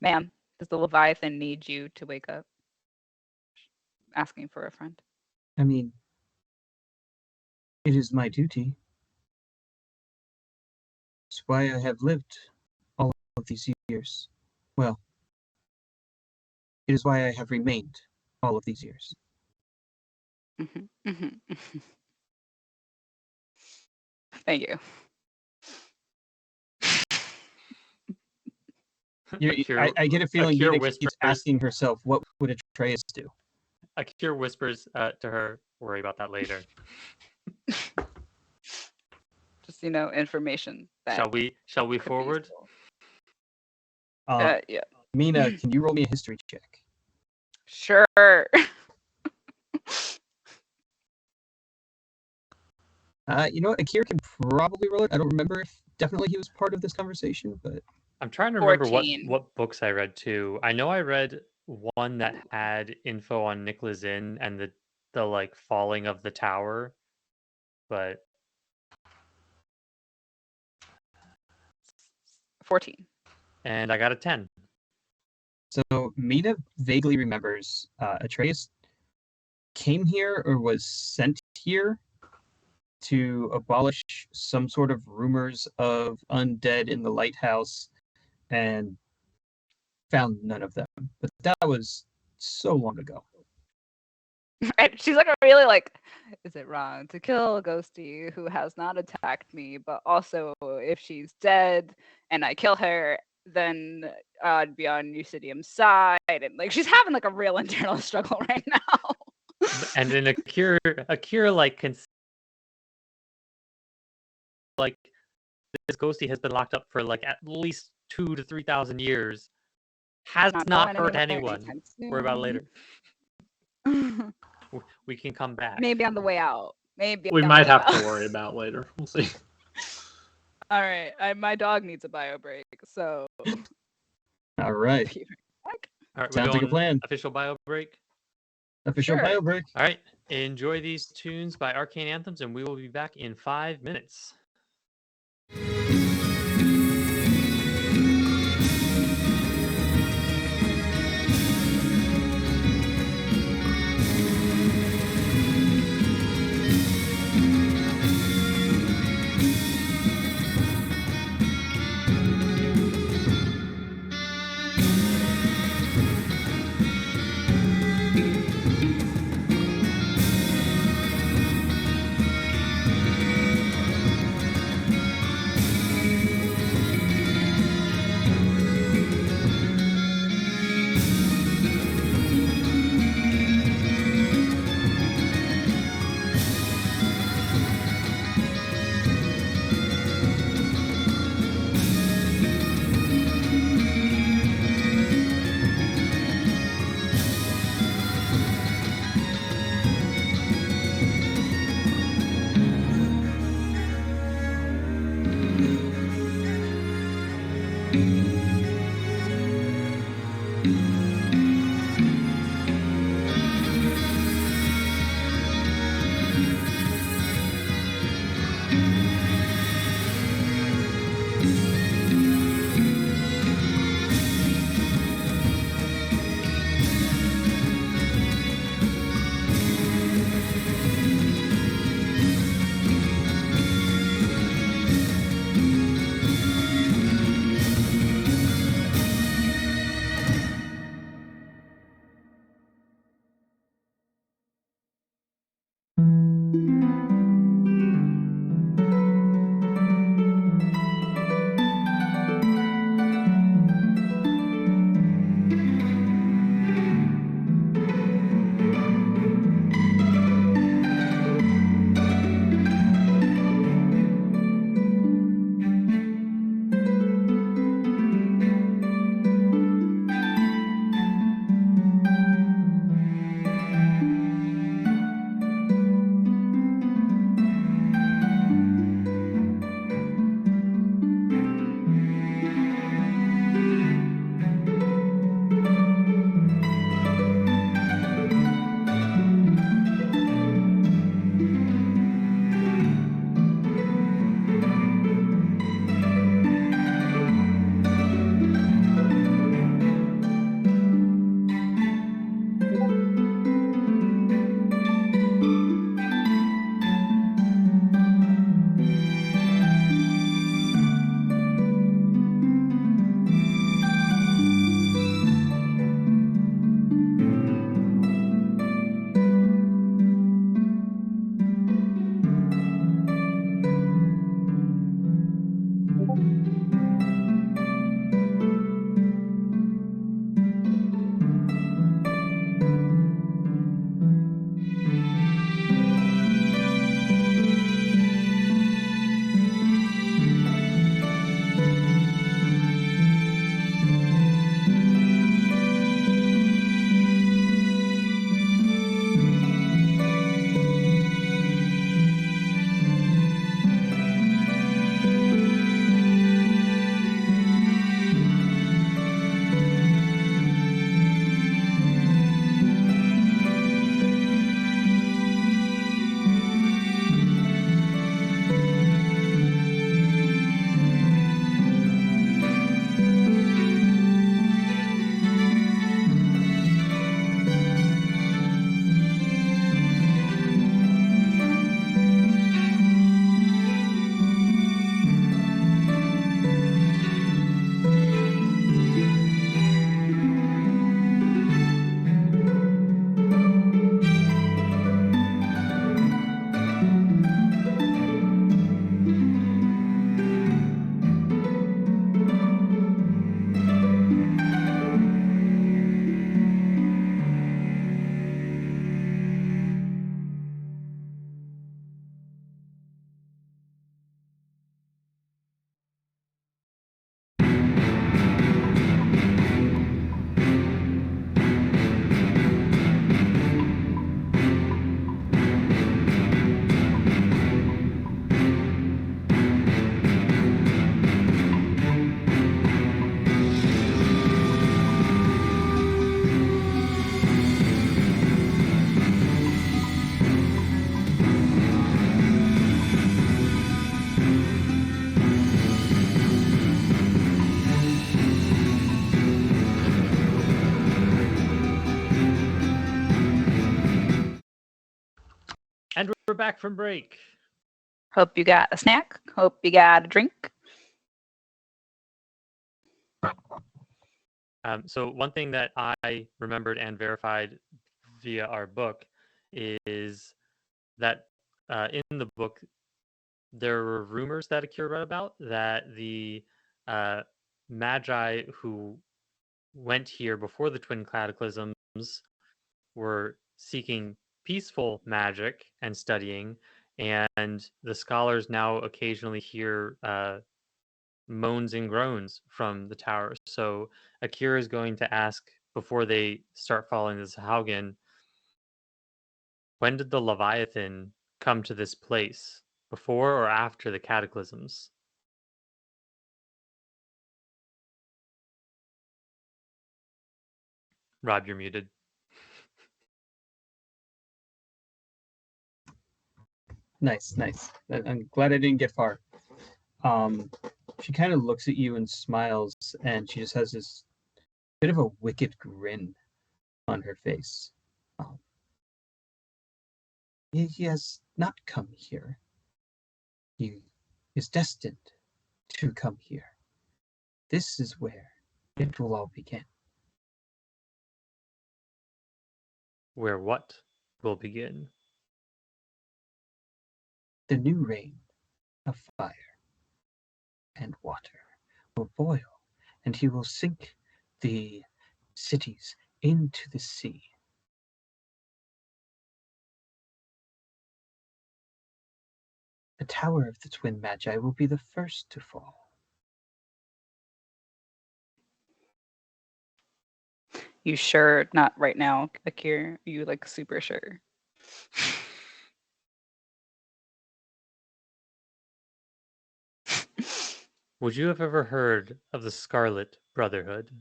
Ma'am, does the Leviathan need you to wake up? Asking for a friend. I mean, it is my duty. It's why I have lived all of these years. Well, it is why I have remained all of these years. Thank you. I get a feeling Akkierr Mina whispers- keeps asking herself, what would Atreus do? Akkierr whispers to her, "Worry about that later." Just information. That Shall we could be forward? useful. Yeah. Mina, can you roll me a history check? Sure. You know what? Akkierr can probably roll it. I don't remember if definitely he was part of this conversation, but I'm trying to remember 14. what books I read too. I know I read one that had info on Nicholas Inn and the like falling of the tower, but 14. and I got a 10. so Mina vaguely remembers Atreus came here or was sent here to abolish some sort of rumors of undead in the lighthouse and found none of them. But that was so long ago. And she's like really like, is it wrong to kill a ghostie who has not attacked me? But also, if she's dead and I kill her, then I'd be on Eucidium's side. And like, she's having like a real internal struggle right now. And then Akkierr like this ghostie has been locked up for like at least 2,000 to 3,000 years. Has not hurt anyone. Worry about it later. We can come back. Maybe on the way out. Maybe We on might the way have out. to worry about later. We'll see. All right, my dog needs a bio break, so All right. be right back. All right, Sounds like a plan. Official bio break. Official Sure. bio break. All right. Enjoy these tunes by Arcane Anthems, and we will be back in 5 minutes. And we're back from break. Hope you got a snack. Hope you got a drink. So one thing that I remembered and verified via our book is that in the book there were rumors that Akkierr read about that the Magi who went here before the twin cataclysms were seeking peaceful magic and studying, and the scholars now occasionally hear moans and groans from the tower. So Akkierr is going to ask before they start following the Sahaugin, when did the Leviathan come to this place? Before or after the cataclysms? Rob, you're muted. Nice. I'm glad I didn't get far. She kind of looks at you and smiles, and she just has this bit of a wicked grin on her face. He has not come here. He is destined to come here. This is where it will all begin. Where what will begin? The new reign of fire and water will boil, and he will sink the cities into the sea. The Tower of the Twin Magi will be the first to fall. You sure not right now, Akkierr? Are you like super sure? Would you have ever heard of the Scarlet Brotherhood?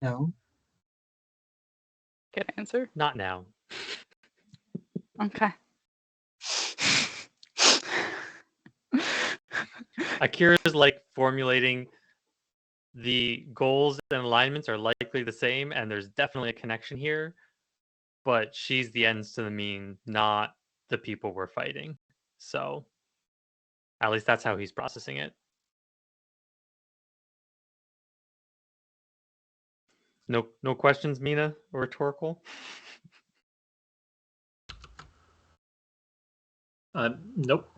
No? Good answer. Not now. Okay. Akkierr is like formulating the goals and alignments are likely the same, and there's definitely a connection here, but she's the ends to the mean, not the people we're fighting. So at least that's how he's processing it. No questions, Mina or Torkel? Nope.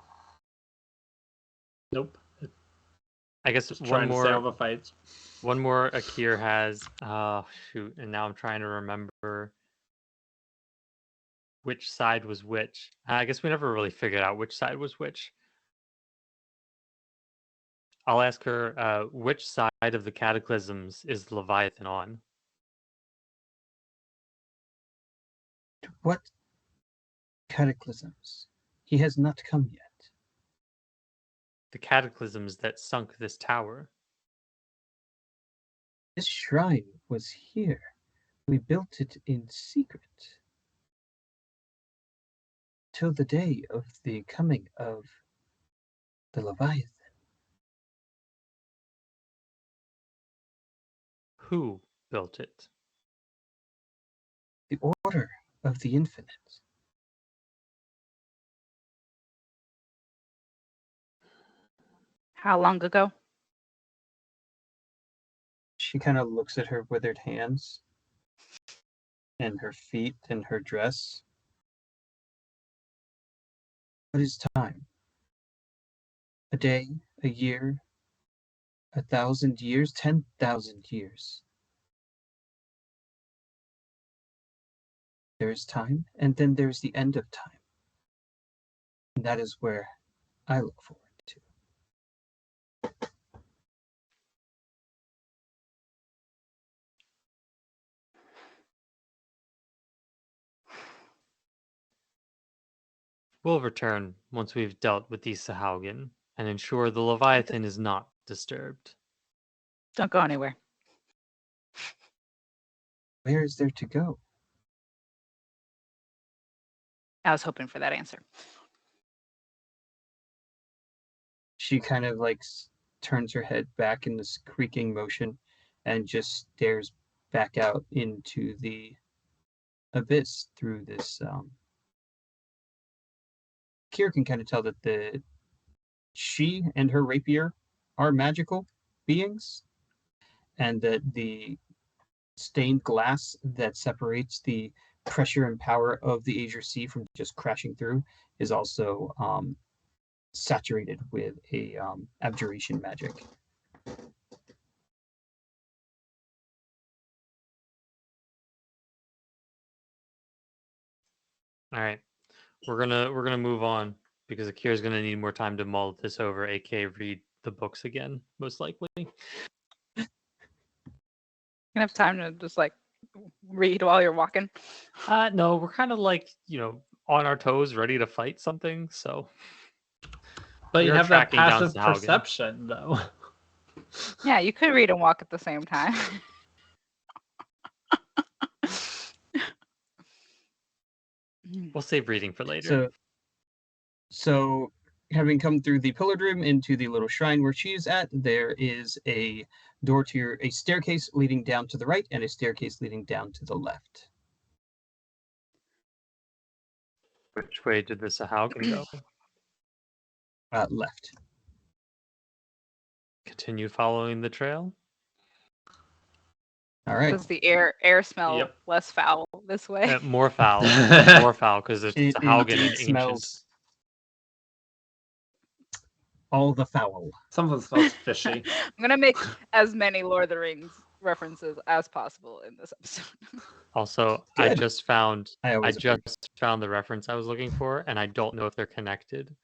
I guess Just one trying to stay out of more. the fights. One more Akkierr has. Oh shoot! And now I'm trying to remember which side was which. I guess we never really figured out which side was which. I'll ask her, which side of the cataclysms is Leviathan on? What cataclysms? He has not come yet. The cataclysms that sunk this tower. This shrine was here. We built it in secret. Till the day of the coming of the Leviathan. Who built it? The Order of the Infinite. How long ago? She kind of looks at her withered hands and her feet and her dress. What is time? A day, a year, 1,000 years, 10,000 years. There is time, and then there's the end of time. And that is where I look forward to. We'll return once we've dealt with these Sahaugin and ensure the Leviathan is not disturbed. Don't go anywhere. Where is there to go? I was hoping for that answer. She kind of like turns her head back in this creaking motion and just stares back out into the abyss through this. Akkierr can kind of tell that she and her rapier are magical beings, and that the stained glass that separates the pressure and power of the Azure Sea from just crashing through is also saturated with a abjuration magic. All right, we're gonna move on because Akira's gonna need more time to mull this over, aka read the books again, most likely. You can have time to just like read while you're walking. No, we're kind of like on our toes, ready to fight something. So, But We you are have that tracking down passive Sahaugin. perception, though. Yeah, you could read and walk at the same time. we'll save reading for later. So having come through the pillared room into the little shrine where she is at, there is a door to a staircase leading down to the right and a staircase leading down to the left. Which way did the Sahaugin go? Left. Continue following the trail. All right. Does the air smell Yep. less foul this way? More foul, more foul, because there's It Sahaugin indeed and ancient. smells all the foul. Something smells fishy. I'm gonna make as many Lord of the Rings references as possible in this episode. Also, I Good. just found I I always approve. just found the reference I was looking for, and I don't know if they're connected.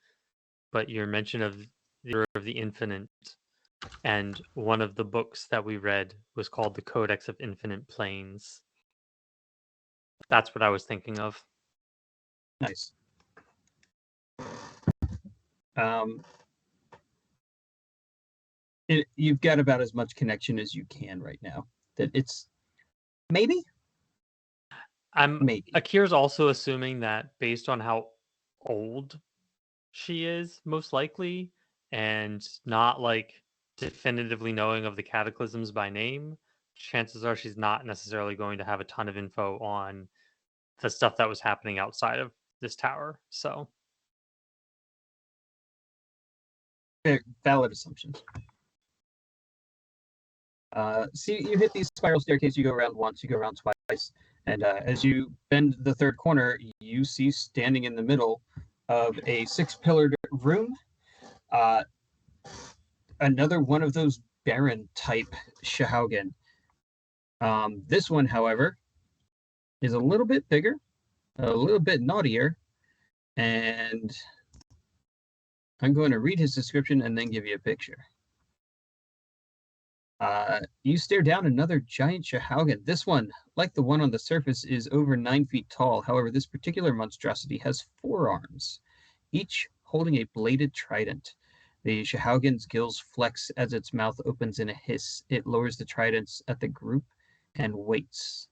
But your mention of the Order of the Infinite, and one of the books that we read was called the Codex of Infinite Planes. That's what I was thinking of. Nice. You've got about as much connection as you can right now. That it's maybe. Akkier's also assuming that based on how old she is, most likely, and not like definitively knowing of the cataclysms by name, chances are she's not necessarily going to have a ton of info on the stuff that was happening outside of this tower. So Valid assumptions. See, you hit these spiral staircase, you go around once, you go around twice, and as you bend the third corner, you see standing in the middle of a 6-pillared room, another one of those Baron type Sahaugin. This one, however, is a little bit bigger, a little bit naughtier, and I'm going to read his description and then give you a picture. You stare down another giant Sahaugin. This one, like the one on the surface, is over 9 feet tall. However, this particular monstrosity has 4 arms, each holding a bladed trident. The Sahaugin's gills flex as its mouth opens in a hiss. It lowers the tridents at the group and waits,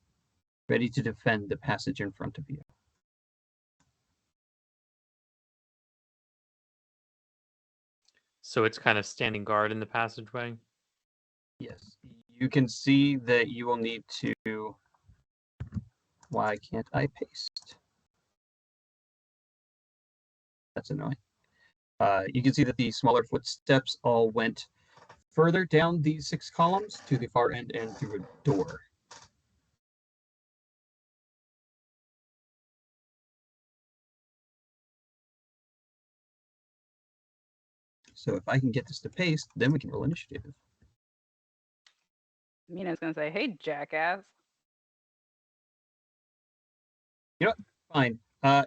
ready to defend the passage in front of you. it's kind of standing guard in the passageway. Yes, you can see that you will need to. Why can't I paste? That's annoying. You can see that the smaller footsteps all went further down these 6 columns to the far end and through a door. So if I can get this to paste, then we can roll initiative. Mina's gonna say, "Hey, jackass." Fine.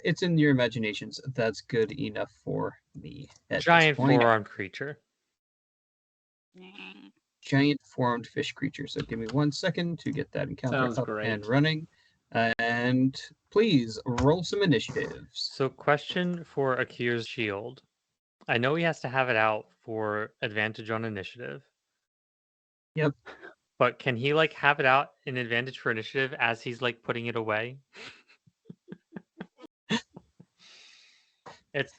It's in your imaginations. That's good enough for me. At Giant this point. 4-armed creature. Giant formed fish creature. So give me 1 second to get that encounter Sounds up great. and running. And please roll some initiatives. So, question for Akkier's shield. I know he has to have it out for advantage on initiative. Yep. But can he like have it out in advantage for initiative as he's like putting it away?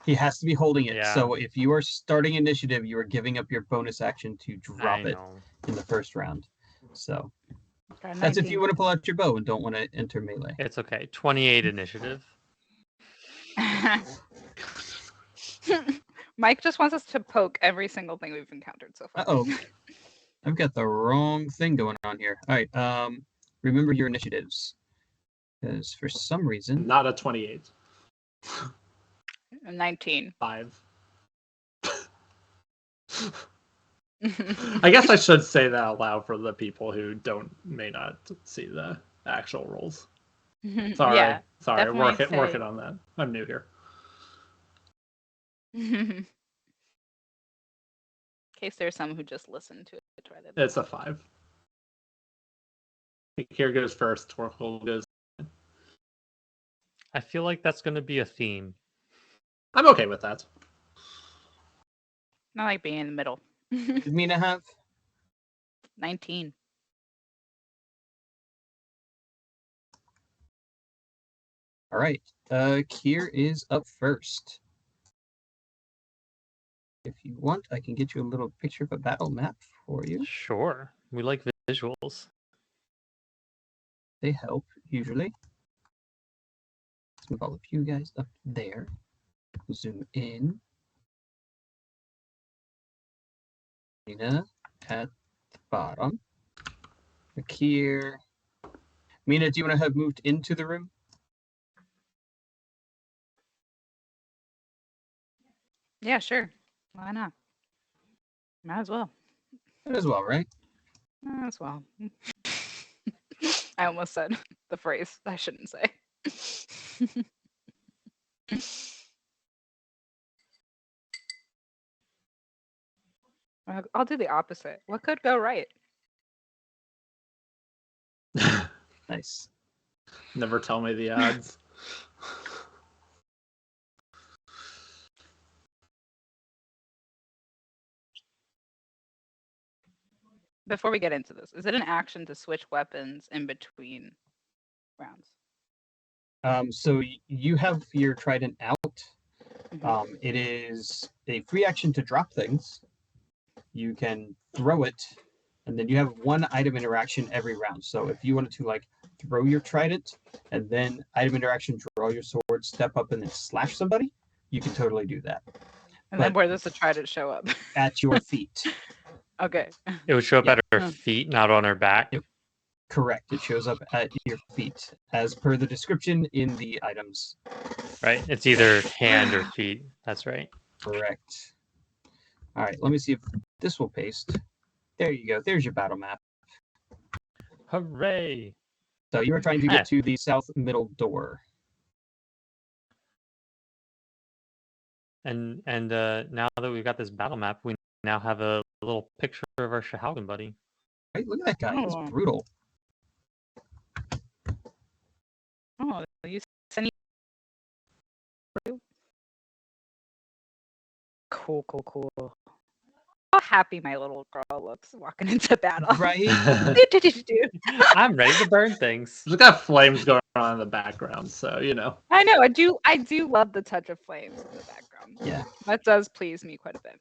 He has to be holding it. Yeah. So if you are starting initiative, you are giving up your bonus action to drop I it know. in the first round. So Got a That's if 19. you want to pull out your bow and don't want to enter melee. It's okay. 28 initiative. Mike just wants us to poke every single thing we've encountered so far. Uh-oh. I've got the wrong thing going on here. All right. Remember your initiatives. Because for some reason... Not a 28. 19. 5. I guess I should say that out loud for the people who may not see the actual rolls. Sorry. Yeah, Sorry. definitely Working on that. I'm new here. In case there's some who just listen to it. It's a 5. Akkierr goes first. Torkel goes. I feel like that's going to be a theme. I'm okay with that. Not like being in the middle. Did Mina have? 19. All right. Akkierr is up first. If you want, I can get you a little picture of a battle map for you. Sure. We like visuals. They help, usually. Let's move all of you guys up there. Zoom in. Mina at the bottom. Akkierr. Mina, do you want to have moved into the room? Yeah, sure. Why not? Might as well. Might as well, right? Might as well. I almost said the phrase I shouldn't say. I'll do the opposite. What could go right? Nice. Never tell me the odds. Before we get into this, is it an action to switch weapons in between rounds? So you have your trident out. Mhm. It is a free action to drop things. You can throw it, and then you have one item interaction every round. So if you wanted to like throw your trident and then item interaction, draw your sword, step up, and then slash somebody, you can totally do that. And then But- where does the trident show up? At your feet. Okay. It would show up Yeah. at her Huh. feet, not on her back. Yep. Correct. It shows up at your feet as per the description in the items. Right? It's either hand or feet. That's right. Correct. All right, let me see if this will paste. There you go. There's your battle map. Hooray! So you were trying to Ah. get to the south middle door. And now that we've got this battle map, we now have a little picture of our Sahaugin buddy. Right? Look at that guy. He's Oh. brutal. Oh, you sending? Cool. How happy my little girl looks walking into battle. Right? Do. I'm ready to burn things. There's got flames going on in the background, so you know. I know. I do love the touch of flames in the background. Yeah. That does please me quite a bit.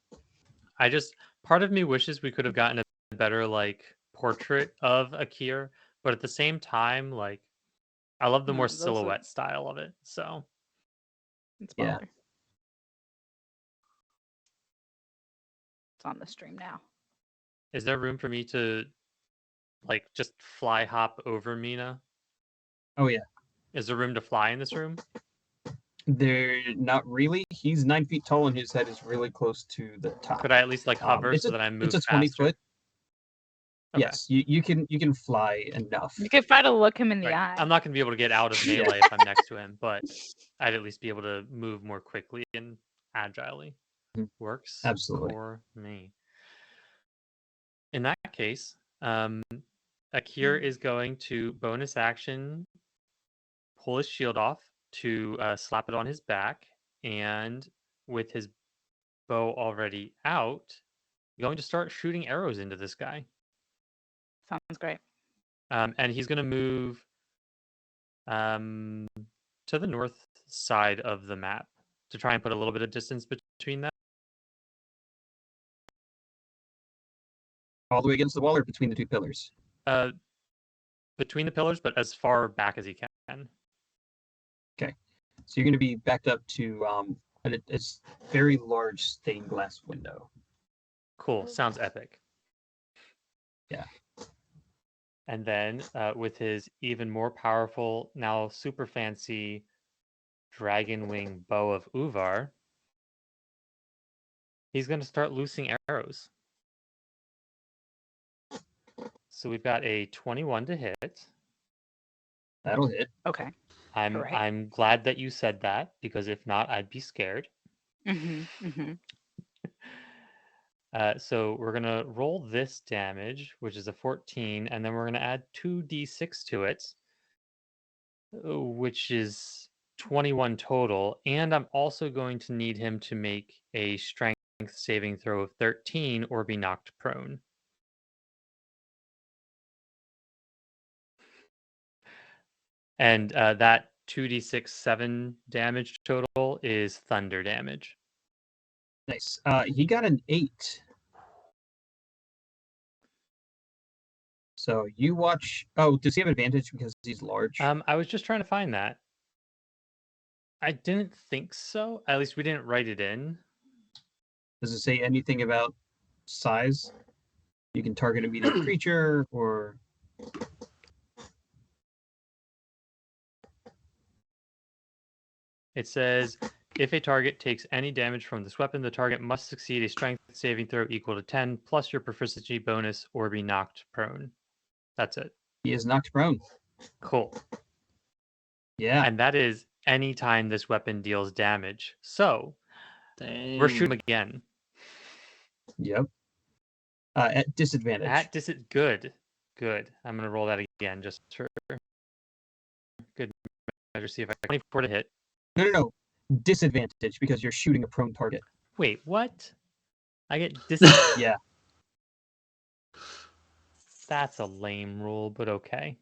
Part of me wishes we could have gotten a better like portrait of Akkierr, but at the same time, like I love the No, more those are- silhouette style of it. So It's Yeah. baller. It's on the stream now. is there room for me to like just fly hop over Mina? Oh yeah. Is there room to fly in this room? They're not really. He's 9 feet tall and his head is really close to the top. Could I at least like hover it's so a- that I move It's a 20 faster? foot. Okay. Yes, you can fly enough. You could try to look him in the Right. eye. I'm not going to be able to get out of melee if I'm next to him, but I'd at least be able to move more quickly and agilely. Mhm. Works Absolutely. for me. In that case, Akkierr is going to bonus action pull his shield off to slap it on his back, and with his bow already out, going to start shooting arrows into this guy. Sounds great. And he's going to move to the north side of the map to try and put a little bit of distance between them. All the way against the wall or between the two pillars? between the pillars, but as far back as he can. So you're going to be backed up to a very large stained glass window. Cool. Sounds epic. Yeah. And then with his even more powerful, now super fancy dragon wing bow of Uvar, he's going to start loosing arrows. So we've got a 21 to hit. That'll hit. Okay. Alright. I'm glad that you said that, because if not, I'd be scared. So we're gonna roll this damage, which is a 14, and then we're gonna add 2d6 to it, which is 21 total. And I'm also going to need him to make a strength saving throw of 13 or be knocked prone. And that 2d6 7 damage total is thunder damage. Nice. He got an 8. So you watch. Oh, does he have advantage because he's large? I was just trying to find that. I didn't think so. At least we didn't write it in. Does it say anything about size? You can target a medium creature, or It says, if a target takes any damage from this weapon, the target must succeed a strength saving throw equal to 10 plus your proficiency bonus or be knocked prone. That's it. he is knocked prone. Cool. Yeah. And that is anytime this weapon deals damage. So we're shooting him again. Yep. At disadvantage. Good. Good. I'm going to roll that again just for good measure. See if I can 24 to hit. No. Disadvantage because you're shooting a prone target. Wait, what? I get Yeah. That's a lame rule, but okay.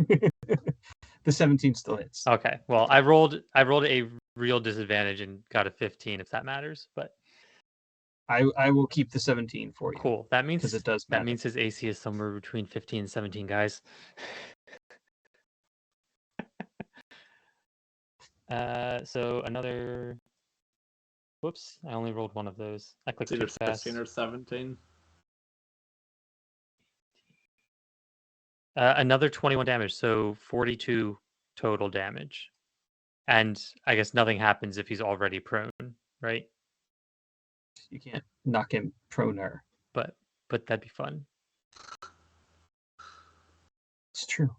The 17 still hits. Okay. Well, I rolled a real disadvantage and got a 15 if that matters, but I will keep the 17 for you. cool. That means it does matter. That means his AC is somewhere between 15 and 17, guys. So another. Whoops! I only rolled one of those. I clicked It's either too fast. 16 or 17. Another 21 damage, so 42 total damage. And I guess nothing happens if he's already prone, right? You can't knock him proner. But that'd be fun. It's true.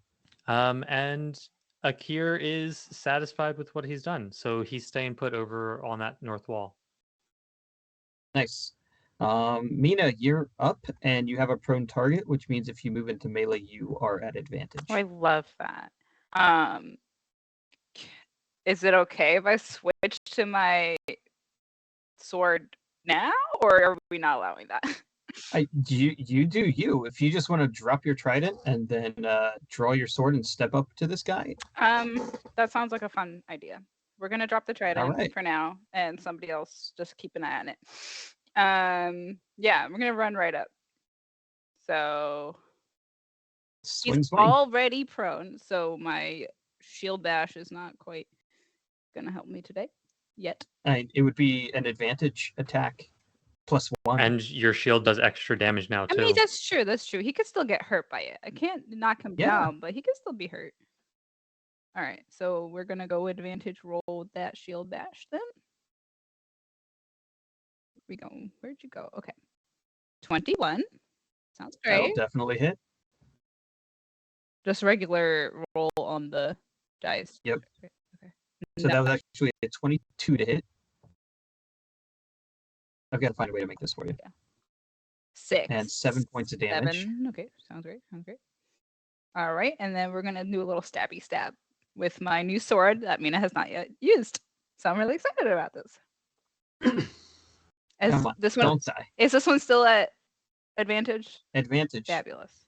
And Akkierr is satisfied with what he's done, so he's staying put over on that north wall. Nice. Mina, you're up, and you have a prone target, which means if you move into melee, you are at advantage. I love that. Is it okay if I switch to my sword now, or are we not allowing that? You do you. If you just want to drop your trident and then draw your sword and step up to this guy. That sounds like a fun idea. We're gonna drop the trident right. for now, and somebody else just keep an eye on it. Yeah, we're gonna run right up. So Swing, he's swing. already prone, so my shield bash is not quite gonna help me today yet. It would be an advantage attack +1. And your shield does extra damage now, too. I mean, that's true. That's true. He could still get hurt by it. I can't knock him down, but he could still be hurt. All right, so we're gonna go advantage roll with that shield bash then. We go. Where'd you go? Okay, 21. Sounds That'll great. definitely hit. Just regular roll on the dice. Yep. Okay. So that was actually a 22 to hit. I've got to find a way to make this for you. Yeah. 6. And 7 points of damage. 7. Okay, sounds great. All right, and then we're gonna do a little stabby stab with my new sword that Mina has not yet used. So I'm really excited about this. Come on, don't die. Is this one still at advantage? Advantage. Fabulous.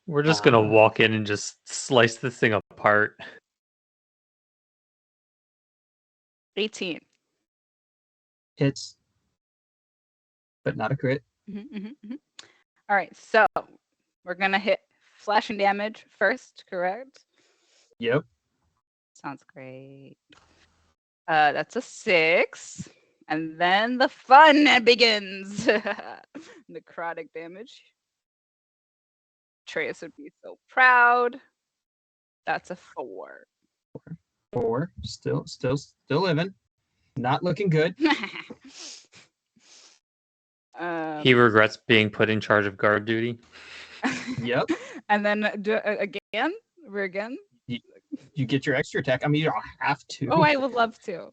We're just gonna walk in and just slice this thing apart. 18. Hits. But not a crit. All right, so We're gonna hit slashing damage first, correct? Yep. Sounds great. That's a 6. And then the fun begins. Necrotic damage. Atreus would be so proud. That's a 4. 4. Still living. Not looking good. He regrets being put in charge of guard duty. Yep. And then again? We're again? You get your extra attack. I mean, you don't have to. Oh, I would love to.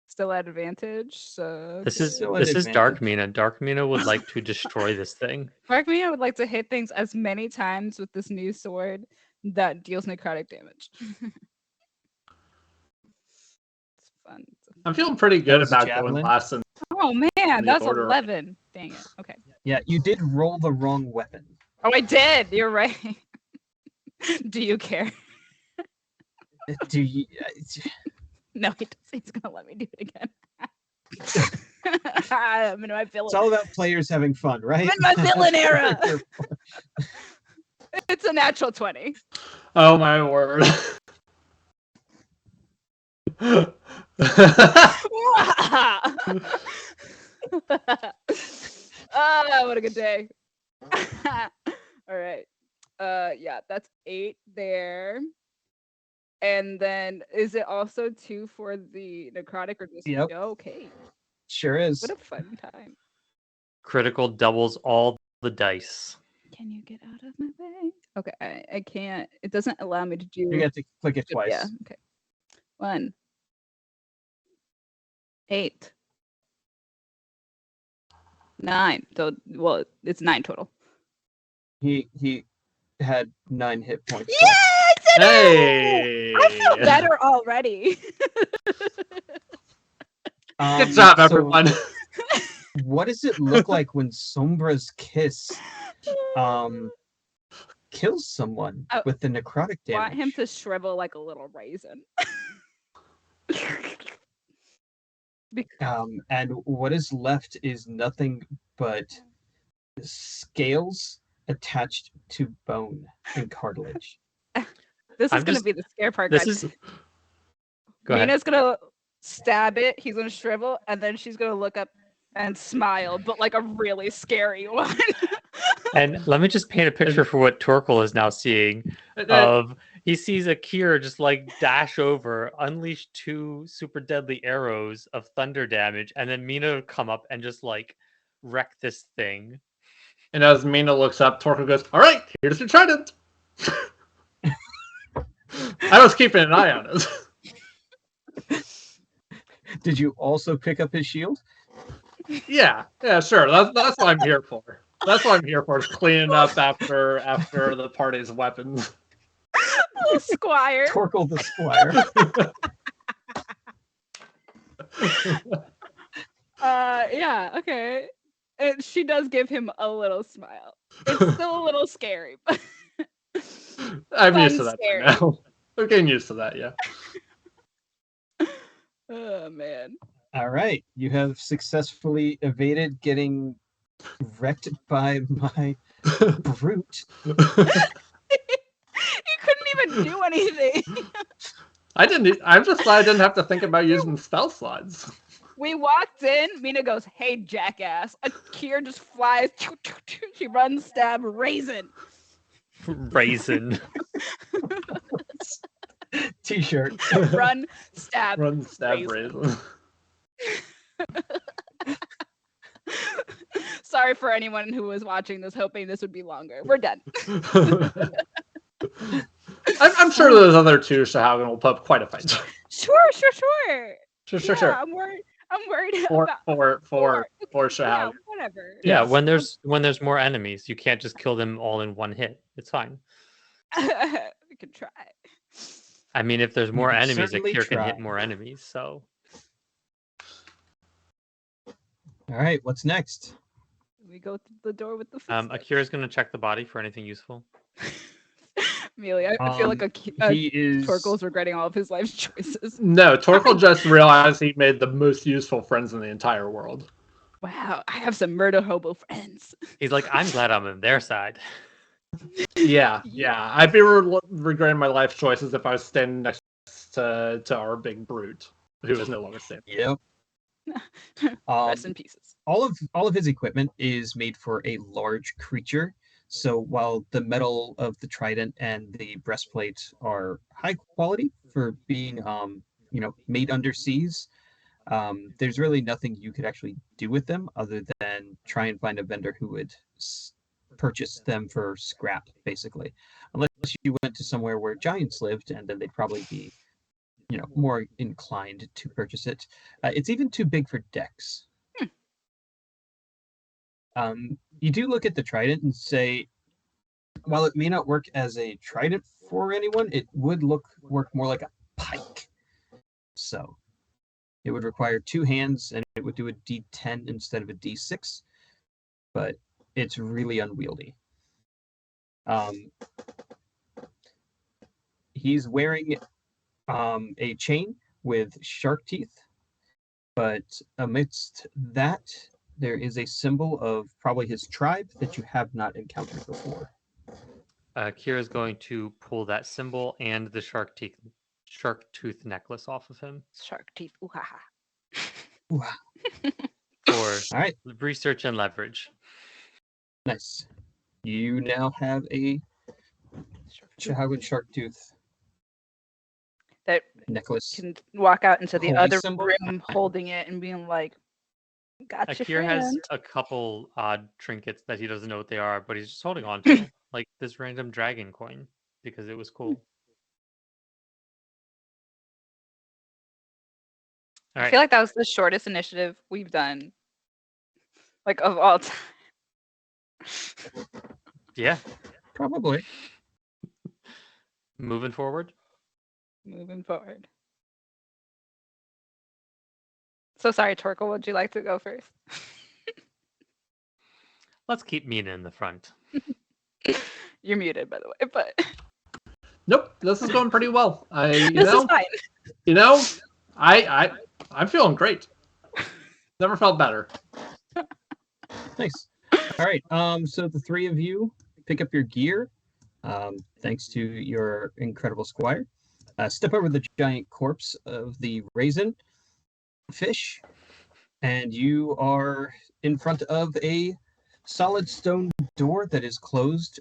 Still at advantage. So This is Still at Dark advantage. Mina. Dark Mina would like to destroy this thing. Mark me, I would like to hit things as many times with this new sword that deals necrotic damage. It's fun. I'm feeling pretty good was about javelin. going last in Oh man, the that's order. 11. Dang it. Okay. Yeah, you did roll the wrong weapon. Oh, I did. You're right. Do you care? Do you? No, he doesn't. He's gonna let me do it again. I'm in my villain. It's all about players having fun, right? I'm in my villain era. It's a natural 20. Oh my word. What a good day. All right. Yeah, that's 8 there. And then is it also 2 for the necrotic or just Yep. okay. Sure is. What a fun time. Critical doubles all the dice. Can you get out of my way? Okay, I can't. It doesn't allow me to do. You have to click it twice. Yeah. Okay. 1. 8. 9. So, well, it's 9 total. He had 9 hit points. Yeah, I did Hey. it! I feel better already. Good job, So everyone. what does it look like when Sombra's kiss kills someone Oh, with the necrotic damage? Want him to shrivel like a little raisin. And what is left is nothing but scales attached to bone and cartilage. This I'm is gonna just- be the scare part, This guys. is. Go ahead. Mina's gonna stab it. He's gonna shrivel, and then she's gonna look up and smile, but like a really scary one. And let me just paint a picture for what Torkel is now seeing. Of he sees Akkierr just like dash over, unleash 2 super deadly arrows of thunder damage, and then Mina come up and just like wreck this thing. And as Mina looks up, Torkel goes, "All right, here's your trident." I was keeping an eye on it. Did you also pick up his shield? Yeah, sure. That's what I'm here for. That's what I'm here for, is cleaning up after the party's weapons. Little squire. Torkel the Squire. Yeah, okay. And she does give him a little smile. It's still a little scary, but I'm Fun, used to that by scary. now. I'm getting used to that, yeah. oh man. All right, you have successfully evaded getting wrecked by my brute. You couldn't even do anything. I'm just glad I didn't have to think about using spell slots. We walked in. Mina goes, "Hey, jackass!" Akkierr just flies. She runs, stab, raisin. Raisin. T-shirt. Run, stab. Run, stab, Raisin. raisin. Sorry for anyone who was watching this, hoping this would be longer. We're done. I'm sure those other 2 Sahaugin will put up quite a fight. Sure. Sure. Yeah, I'm worried about For yeah, Sahaugin. whatever. Yeah, Yes. when there's more enemies, you can't just kill them all in one hit. It's fine. We could try. I mean, if there's more can enemies, certainly Akkierr can hit try. more enemies. So All right, what's next? We go through the door with the footsteps. Akkierr is going to check the body for anything useful. Amelia, I feel like He is. Torkel's regretting all of his life's choices. No, Torkel just realized he made the most useful friends in the entire world. Wow, I have some murder hobo friends. He's like, I'm glad I'm on their side. Yeah. I'd be regretting my life choices if I was standing next to our big brute, who is no longer standing. Yep. Rest in pieces. All of his equipment is made for a large creature. So while the metal of the trident and the breastplate are high quality for being made underseas, there's really nothing you could actually do with them other than try and find a vendor who would purchase them for scrap, basically. Unless you went to somewhere where giants lived, and then they'd probably be, more inclined to purchase it. It's even too big for decks. You do look at the trident and say, while it may not work as a trident for anyone, it would work more like a pike. So it would require 2 hands, and it would do a D10 instead of a D6, but it's really unwieldy. He's wearing a chain with shark teeth, but amidst that, there is a symbol of probably his tribe that you have not encountered before. Kira's going to pull that symbol and the shark tooth necklace off of him Shark teeth. Ooh, ha, ha. for All right, research and leverage. nice. You now have a Sahaugin shark tooth That necklace. can walk out into the Holy other symbol? room holding it and being like, gotcha, Akkierr has friend. a couple odd trinkets that he doesn't know what they are, but he's just holding on to, like this random dragon coin because it was cool. All I right. feel like that was the shortest initiative we've done, like of all time. Yeah. Probably. Moving forward. Moving forward. So sorry, Torkel. Would you like to go first? Let's keep Mina in the front. You're muted, by the way, but Nope, this is going pretty well. this is fine. I'm feeling great. Never felt better. Nice. All right. So the 3 of you pick up your gear, thanks to your incredible squire. Step over the giant corpse of the raisin fish, and you are in front of a solid stone door that is closed,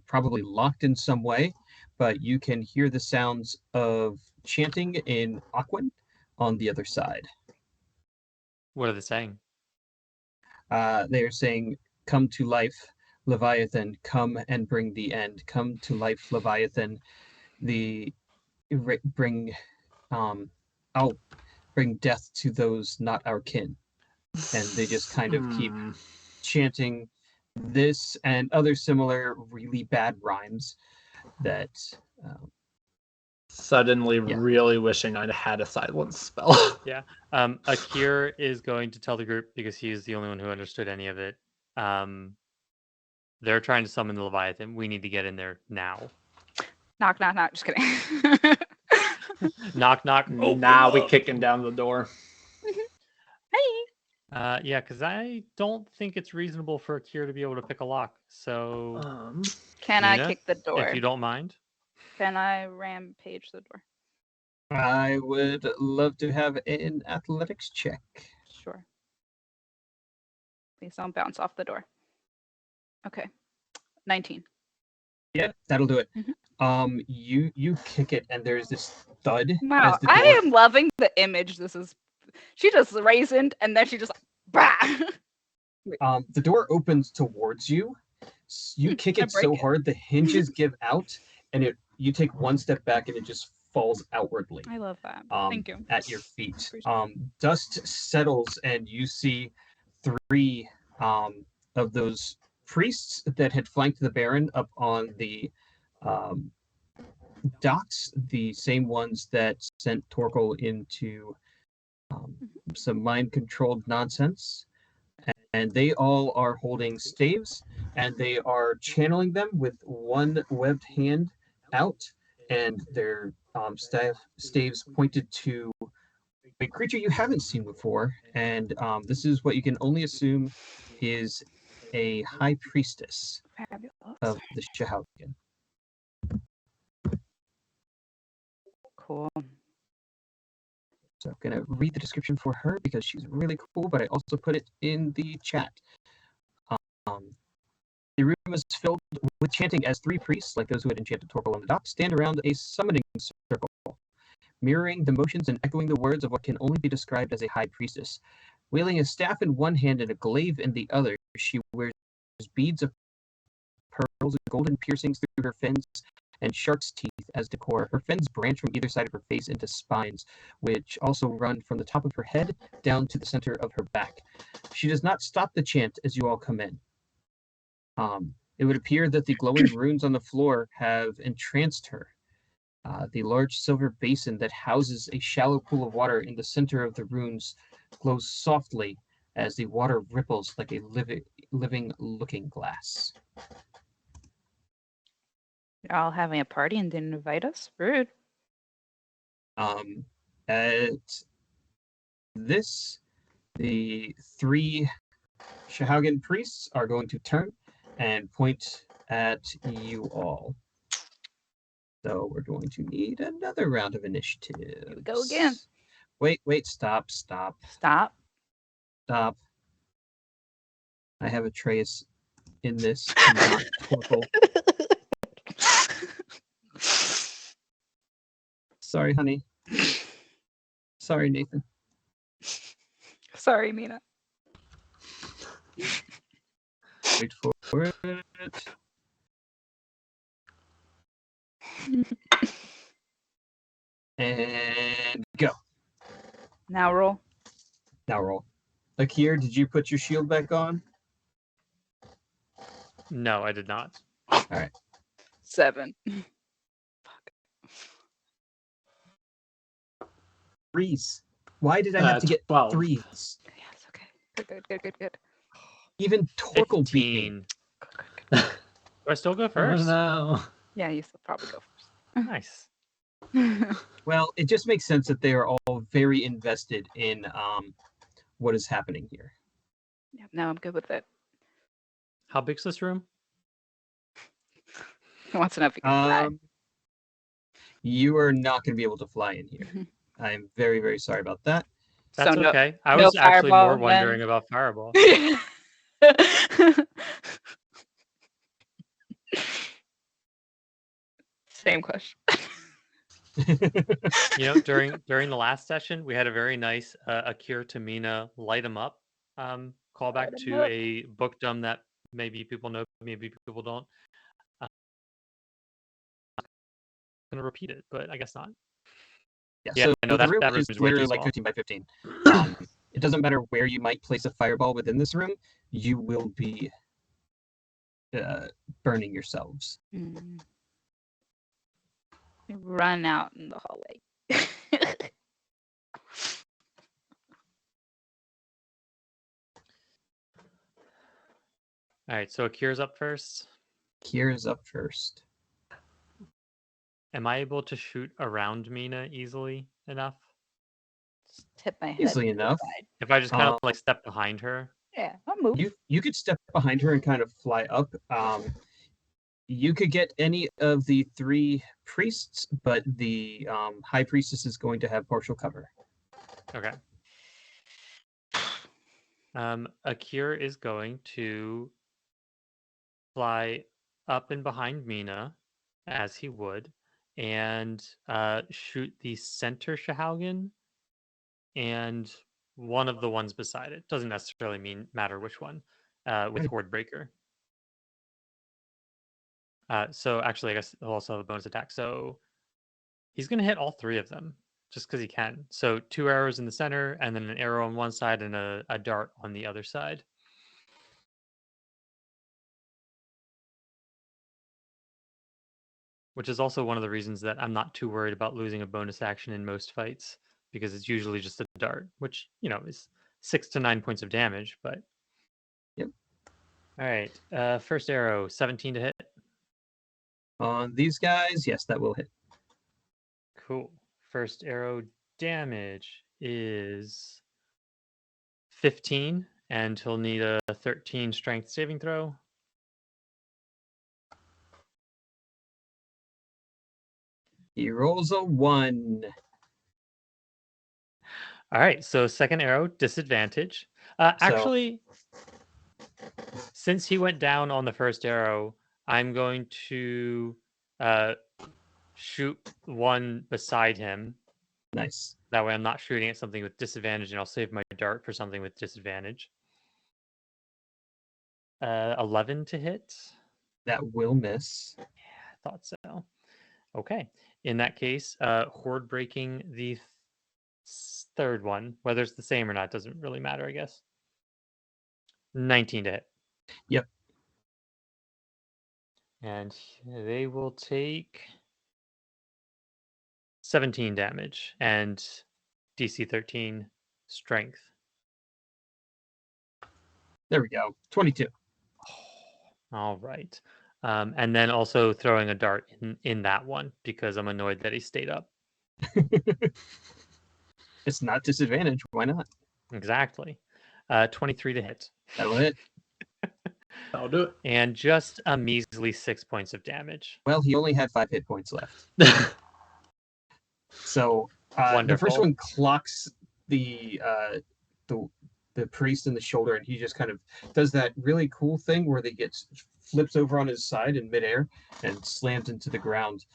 probably locked in some way, but you can hear the sounds of chanting in Aquan on the other side. What are they saying? They are saying, "Come to life, Leviathan, come and bring the end. Come to life, Leviathan. I'll bring death to those not our kin." And they just kind of keep chanting this and other similar really bad rhymes that Suddenly really wishing I'd had a silence spell. Yeah. Akkierr is going to tell the group, because he's the only one who understood any of it. They're trying to summon the Leviathan. We need to get in there now. Knock, knock, knock. Just kidding. Knock, knock. Now we kicking down the door. Hey. Yeah, because I don't think it's reasonable for Akkierr to be able to pick a lock. So, Can Mina, I kick the door? if you don't mind. Can I rampage the door? I would love to have an athletics check. Sure. Please don't bounce off the door. Okay. 19. Yeah, that'll do it. Mhm. You kick it, and there's this thud. Wow, as the I door- am loving the image. This is. She just raisined, and then she just. Bah! The door opens towards you. You kick I it break so it. hard the hinges give out, and you take one step back, and it just falls outwardly. I love that. Thank you. At your feet. Appreciate Dust settles, and you see 3 of those priests that had flanked the Baron up on the docks, the same ones that sent Torkel into some mind-controlled nonsense. And they all are holding staves, and they are channeling them with one webbed hand out, and their staves pointed to a creature you haven't seen before. And this is what you can only assume is a high priestess Fabulous. of the Sahaugin. Cool. So I'm going to read the description for her because she's really cool, but I also put it in the chat. The room is filled with chanting as 3 priests, like those who had enchanted Torkel on the dock, stand around a summoning circle, mirroring the motions and echoing the words of what can only be described as a high priestess. Wielding a staff in one hand and a glaive in the other, she wears beads of pearls and golden piercings through her fins and shark's teeth as decor. Her fins branch from either side of her face into spines, which also run from the top of her head down to the center of her back. She does not stop the chant as you all come in. It would appear that the glowing runes on the floor have entranced her. The large silver basin that houses a shallow pool of water in the center of the runes glows softly as the water ripples like a living looking glass. You're all having a party and didn't invite us? Rude. At this, the 3 Sahaugin priests are going to turn and point at you all. So we're going to need another round of initiative. Here we go again. Wait, stop. Stop. I have Atreus in this, not Torkel. Sorry, honey. Sorry, Nathan. Sorry, Mina. Wait for it. And go. Now roll. Now roll. Akkierr, did you put your shield back on? No, I did not. 7. Threes. Why did I have to get 12. threes? Yes, okay. Good. Even Torkel beat me. 15. Do I still go first? Oh, Yeah, you still probably go Nice. first. Well, it just makes sense that they are all very invested in what is happening here. Yeah, no, I'm good with it. How big's this room? He wants to know if he can fly. You are not going to be able to fly in here. I'm very, very sorry about that. That's So no- okay. I no was actually fireball, more wondering then. about Fireball. Same question. You know, during the last session, we had a very nice Akkierr to Mina light 'em up callback Light 'em to up. a bookdom that maybe people know, maybe people don't. I'm gonna repeat it, but I guess not. Yeah, So I know the that room room is is way too literally like small. 15 by 15. It doesn't matter where you might place a fireball within this room, you will be burning yourselves. Mm. You run out in the hallway. All right, so Akkierr's up first. Akkierr is up first. Am I able to shoot around Mina easily enough? Just tip my head. Easily to the enough. side. If I just kind of like step behind her? Yeah, I'll move. You could step behind her and kind of fly up. You could get any of the 3 priests, but the high priestess is going to have partial cover. Okay. Akkierr is going to fly up and behind Mina, as he would, and shoot the center Sahaugin and one of the ones beside it. Doesn't necessarily matter which one, with Horde Breaker. So actually, I guess he'll also have a bonus attack. So he's going to hit all 3 of them just because he can. So 2 arrows in the center, and then an arrow on one side and a dart on the other side. Which is also one of the reasons that I'm not too worried about losing a bonus action in most fights, because it's usually just a dart, which, you know, is 6 to 9 points of damage, but... Yep. All right, first arrow, 17 to hit. On these guys, yes, that will hit. Cool. First arrow damage is 15, and he'll need a 13 strength saving throw. He rolls a 1. All right, so second arrow, disadvantage. Actually, since he went down on the first arrow, I'm going to shoot one beside him. Nice. That way I'm not shooting at something with disadvantage, and I'll save my dart for something with disadvantage. 11 to hit. That will miss. Yeah, I thought so. Okay. In that case, horde breaking the third one. Whether it's the same or not doesn't really matter, I guess. 19 to hit. Yep. And they will take 17 damage and DC 13 strength. There we go. 22. All right. And then also throwing a dart in that one because I'm annoyed that he stayed up. It's not disadvantage. Why not? Exactly. 23 to hit. That'll hit. I'll do it. And just a measly 6 points of damage. Well, he only had 5 hit points left. So the first Wonderful. one clocks the priest in the shoulder, and he just kind of does that really cool thing where they flips over on his side in midair and slams into the ground.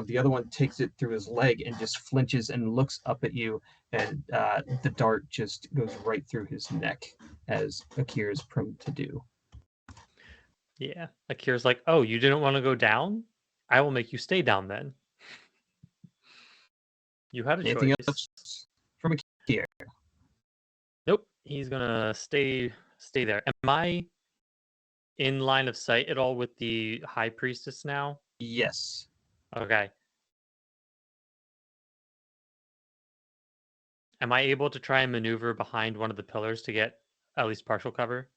The other one takes it through his leg and just flinches and looks up at you, and the dart just goes right through his neck, as Akkierr is prone to do. Yeah. Akkier's like, oh, you didn't want to go down? I will make you stay down then. You had a Anything choice. else from Akkierr? Nope. He's gonna stay there. Am I in line of sight at all with the high priestess now? Yes. Okay. Am I able to try and maneuver behind one of the pillars to get at least partial cover?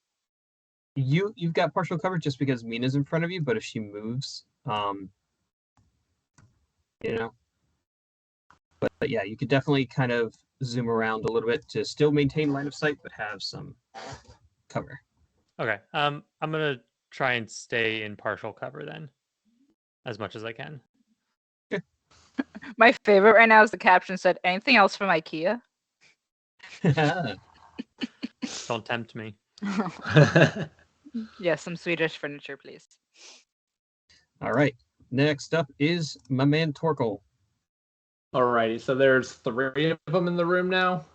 You've got partial cover just because Mina's in front of you, but if she moves, you know. But yeah, you could definitely kind of zoom around a little bit to still maintain line of sight, but have some cover. Okay. I'm gonna try and stay in partial cover then, as much as I can. My favorite right now is the caption said, "Anything else from IKEA?" Don't tempt me. Yes, some Swedish furniture, please. All right. Next up is my man Torkel. Alrighty, so there's 3 of them in the room now.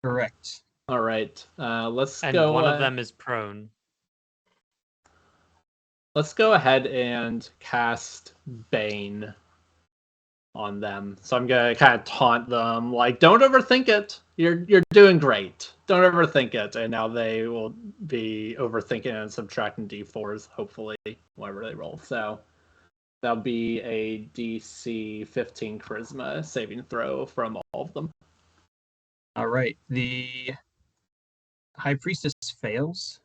Correct. All right, let's And go. one of them is prone. Let's go ahead and cast Bane on them. So I'm gonna kind of taunt them, like, "Don't overthink it. You're doing great. Don't overthink it." And now they will be overthinking and subtracting D4s, hopefully, whenever they roll. So that'll be a DC 15 Charisma saving throw from all of them. All right. The High Priestess fails.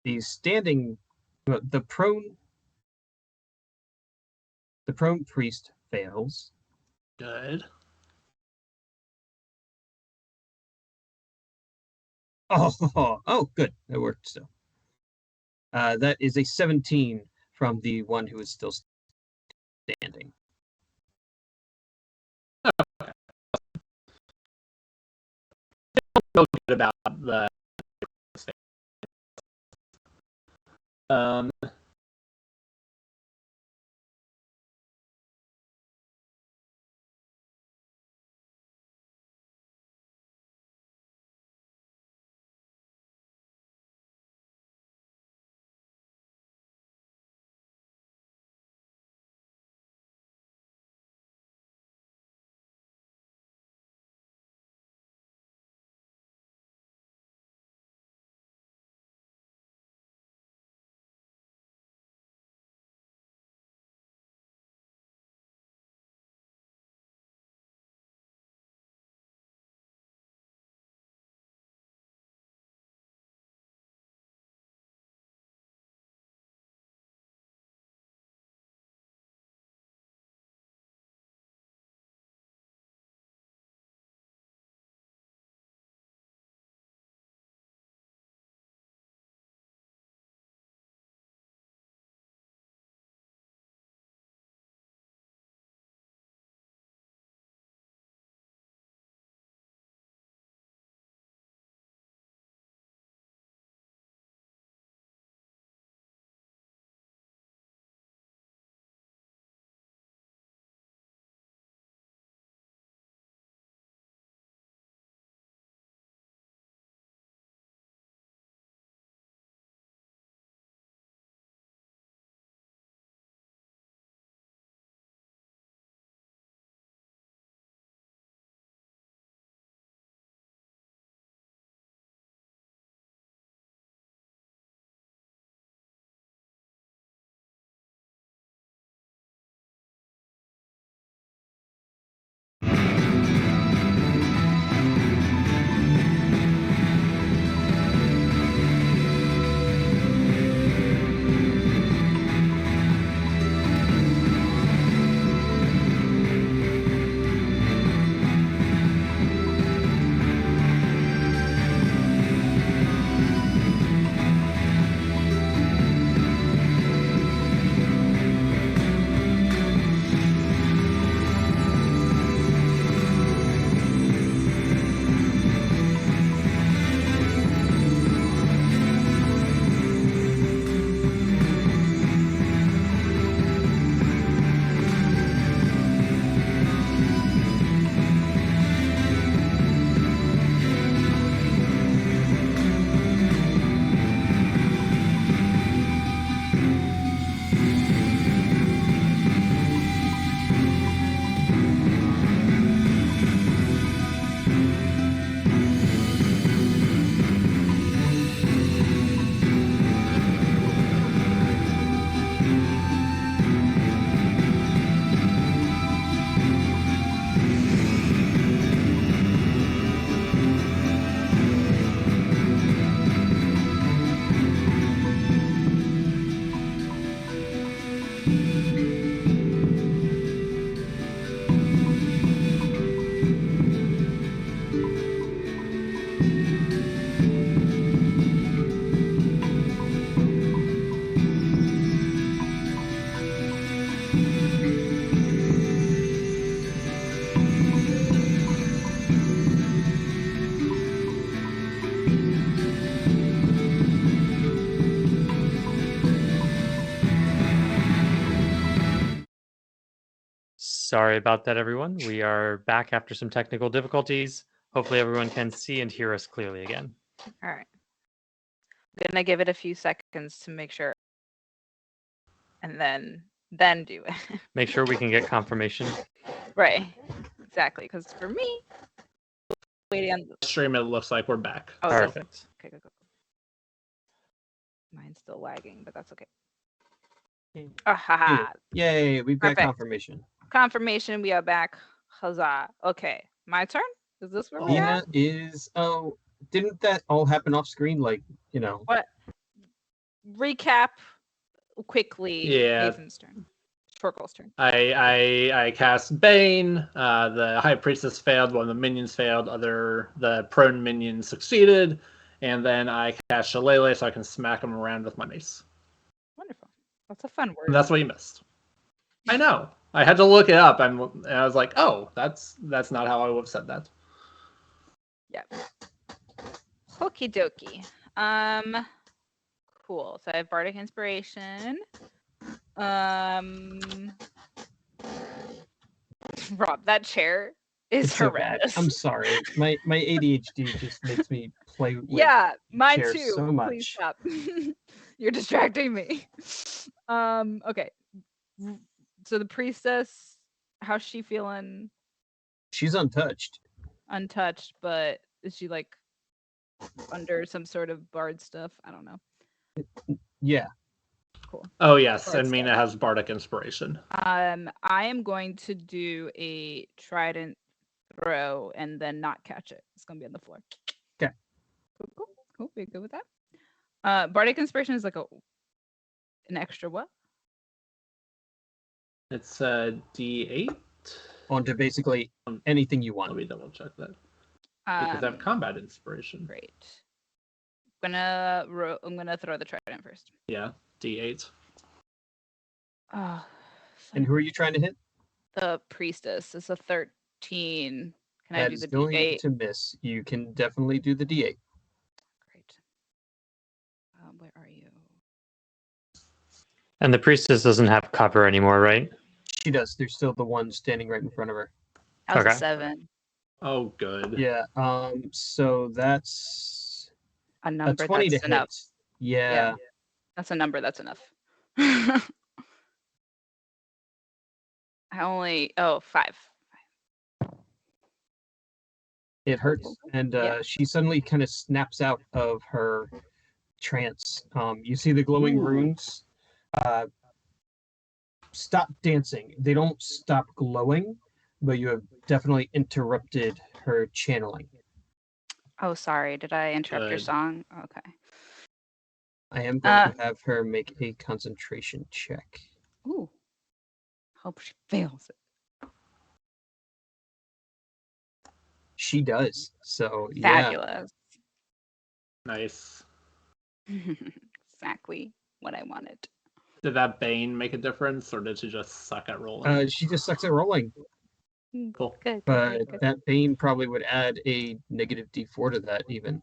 The prone priest fails. Good. Oh, good. It worked still. That is a 17 from the one who is still standing. Feel good about the. Sorry about that, everyone. We are back after some technical difficulties. Hopefully, everyone can see and hear us clearly again. All right. Gonna give it a few seconds to make sure, and then do it. Make sure we can get confirmation. Right. Exactly. Because for me, waiting on. Stream, it looks like we're back. Oh, Perfect. Okay, go. Mine's still lagging, but that's okay. Ah, haha. Yay, we've got Perfect. confirmation. Confirmation, we are back. Huzzah. Okay, my turn? Is this where we're Mina at? is. Oh, didn't that all happen off screen? Like, you know. What? Recap quickly. Yeah. Nathan's turn. Torkel's turn. I cast Bane. The High Priestess failed. One of the minions failed. The prone minion succeeded. And then I cast Shillelagh so I can smack him around with my mace. Wonderful. That's a fun word. And that's what you missed. I know. I had to look it up, and I was like, "Oh, that's not how I would have said that." Yep. Okie dokie. Cool. So I have Bardic Inspiration. Rob, that chair is It's so bad. horrendous. I'm sorry. My ADHD just makes me play with Yeah, mine chairs too. so Please much. stop. You're distracting me. Okay. So the priestess, how's she feeling? She's untouched. Untouched, but is she like under some sort of bard stuff? I don't know. Yeah. Cool. Oh yes, Bard and Mina stuff. has Bardic Inspiration. I am going to do a trident throw and then not catch it. It's gonna be on the floor. Okay. Cool. We good with that? Bardic Inspiration is like an extra what? It's a D8. Onto basically anything you want. Let me double check that because I have Combat Inspiration. Great. I'm gonna throw the trident first. Yeah, D8. Oh, And who are you trying to hit? the priestess. It's a 13. Can I That do is the going D8? to miss. You can definitely do the D8. Great. Where are you? And the priestess doesn't have cover anymore, right? She does. There's still the one standing right in front of her. That was Okay. a 7. Oh, good. Yeah. So that's A a number 20 that's to enough. hit. Yeah. That's a number that's enough. I 5. It hurts. And Yeah. she suddenly kind of snaps out of her trance. You see the glowing Ooh. runes stop dancing. They don't stop glowing, but you have definitely interrupted her channeling. Oh, sorry. Did I interrupt your Good. song? Okay. I am going to have her make a concentration check. Ooh. Hope she fails it. She does. So yeah. Fabulous. Nice. Exactly what I wanted. Did that Bane make a difference, or did she just suck at rolling? She just sucks at rolling. Cool. Good. But that Bane probably would add a negative D4 to that even.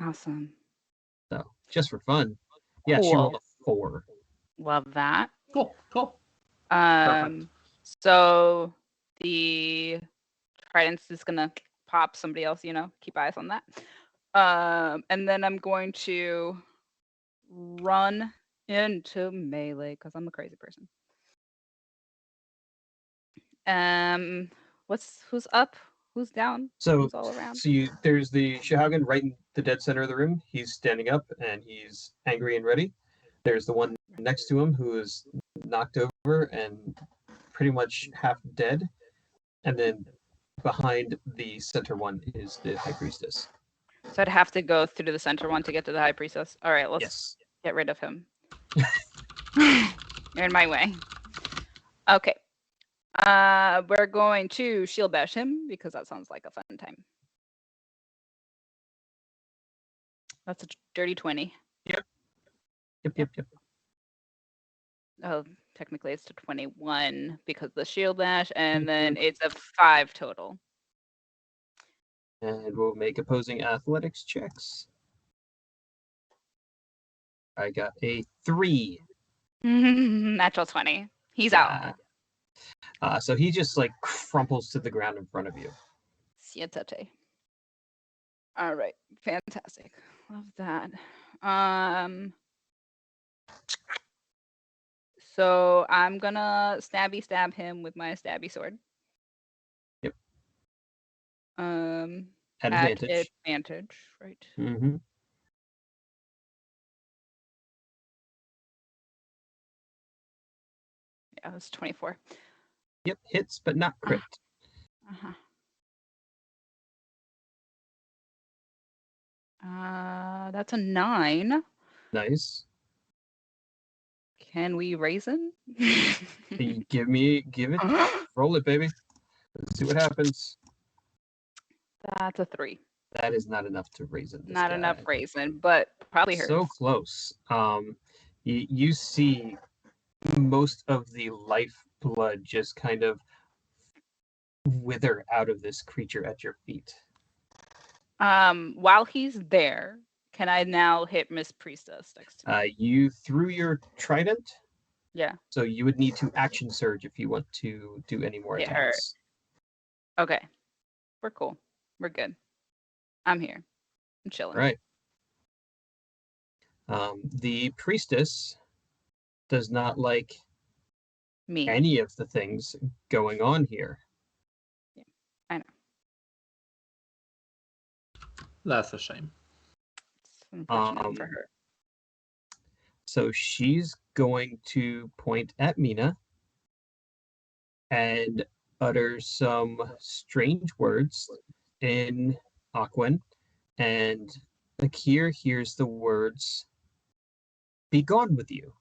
Awesome. So just for fun. Yeah, she Cool. rolled a 4. Love that. Cool. Perfect. So the trident's is gonna pop somebody else, keep eyes on that. And then I'm going to run into melee because I'm a crazy person. Who's up? Who's down? So Who's all around? there's the Sahaugin right in the dead center of the room. He's standing up and he's angry and ready. There's the one next to him who is knocked over and pretty much half dead. And then behind the center one is the High Priestess. So I'd have to go through the center one to get to the High Priestess. All right, let's Yes. get rid of him. You're in my way. Okay. We're going to shield bash him because that sounds like a fun time. That's a dirty 20. Yep. Oh, technically it's a 21 because the shield dash, and then it's a 5 total. And we'll make opposing athletics checks. I got a 3. Natural 20. He's out. So he just like crumples to the ground in front of you. Siéntate. All right, fantastic. Love that. So I'm gonna stab him with my stabby sword. Yep. At Advantage. advantage, right? Mm-hmm. Yeah, that's 24. Yep, hits, but not crit. That's a 9. Nice. Can we raisin? Give it. Roll it, baby. Let's see what happens. That's a 3. That is not enough to raisin this Not guy. enough raisin, but probably hurts. So close. You see most of the life blood just kind of wither out of this creature at your feet. While he's there, can I now hit Miss Priestess next to me? You threw your trident. Yeah. So you would need to action surge if you want to do any more Hit attacks. her. Okay. We're cool. We're good. I'm here. I'm chilling. Right. The priestess does not like Me. any of the things going on here. Yeah, I know. That's a shame. It's unfortunate for her. So she's going to point at Mina and utter some strange words in Aquan, and Akkierr hears the words, "Be gone with you."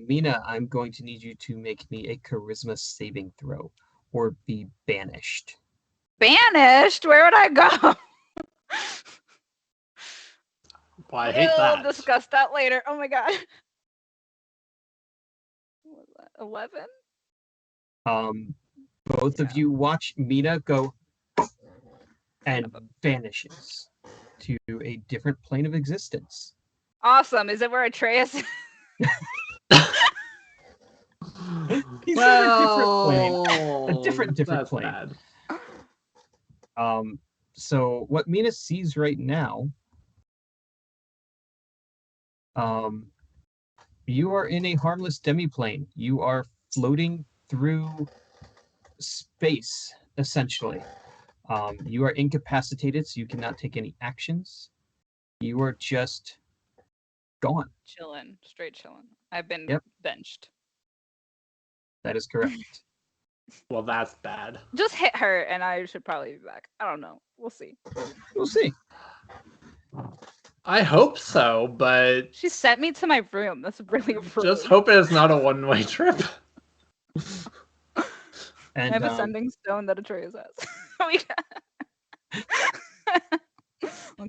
Mina, I'm going to need you to make me a charisma saving throw or be banished. Banished? Where would I go? Well, I hate that. We'll discuss that later. Oh my god. What was that? 11? Both of you watch Mina go and vanishes to a different plane of existence. Awesome. Is it where Atreus is? He's in a different plane. A different that's plane. Bad. So what Mina sees right now, you are in a harmless demiplane. You are floating through space, essentially. You are incapacitated, so you cannot take any actions. You are just gone. Chilling. Straight chilling. I've been benched. That is correct. Well, that's bad. Just hit her and I should probably be back. I don't know. We'll see. We'll see. I hope so, but She sent me to my room. That's really rude. just hope it's not a one-way trip. And, I have a sending stone that Atreus has.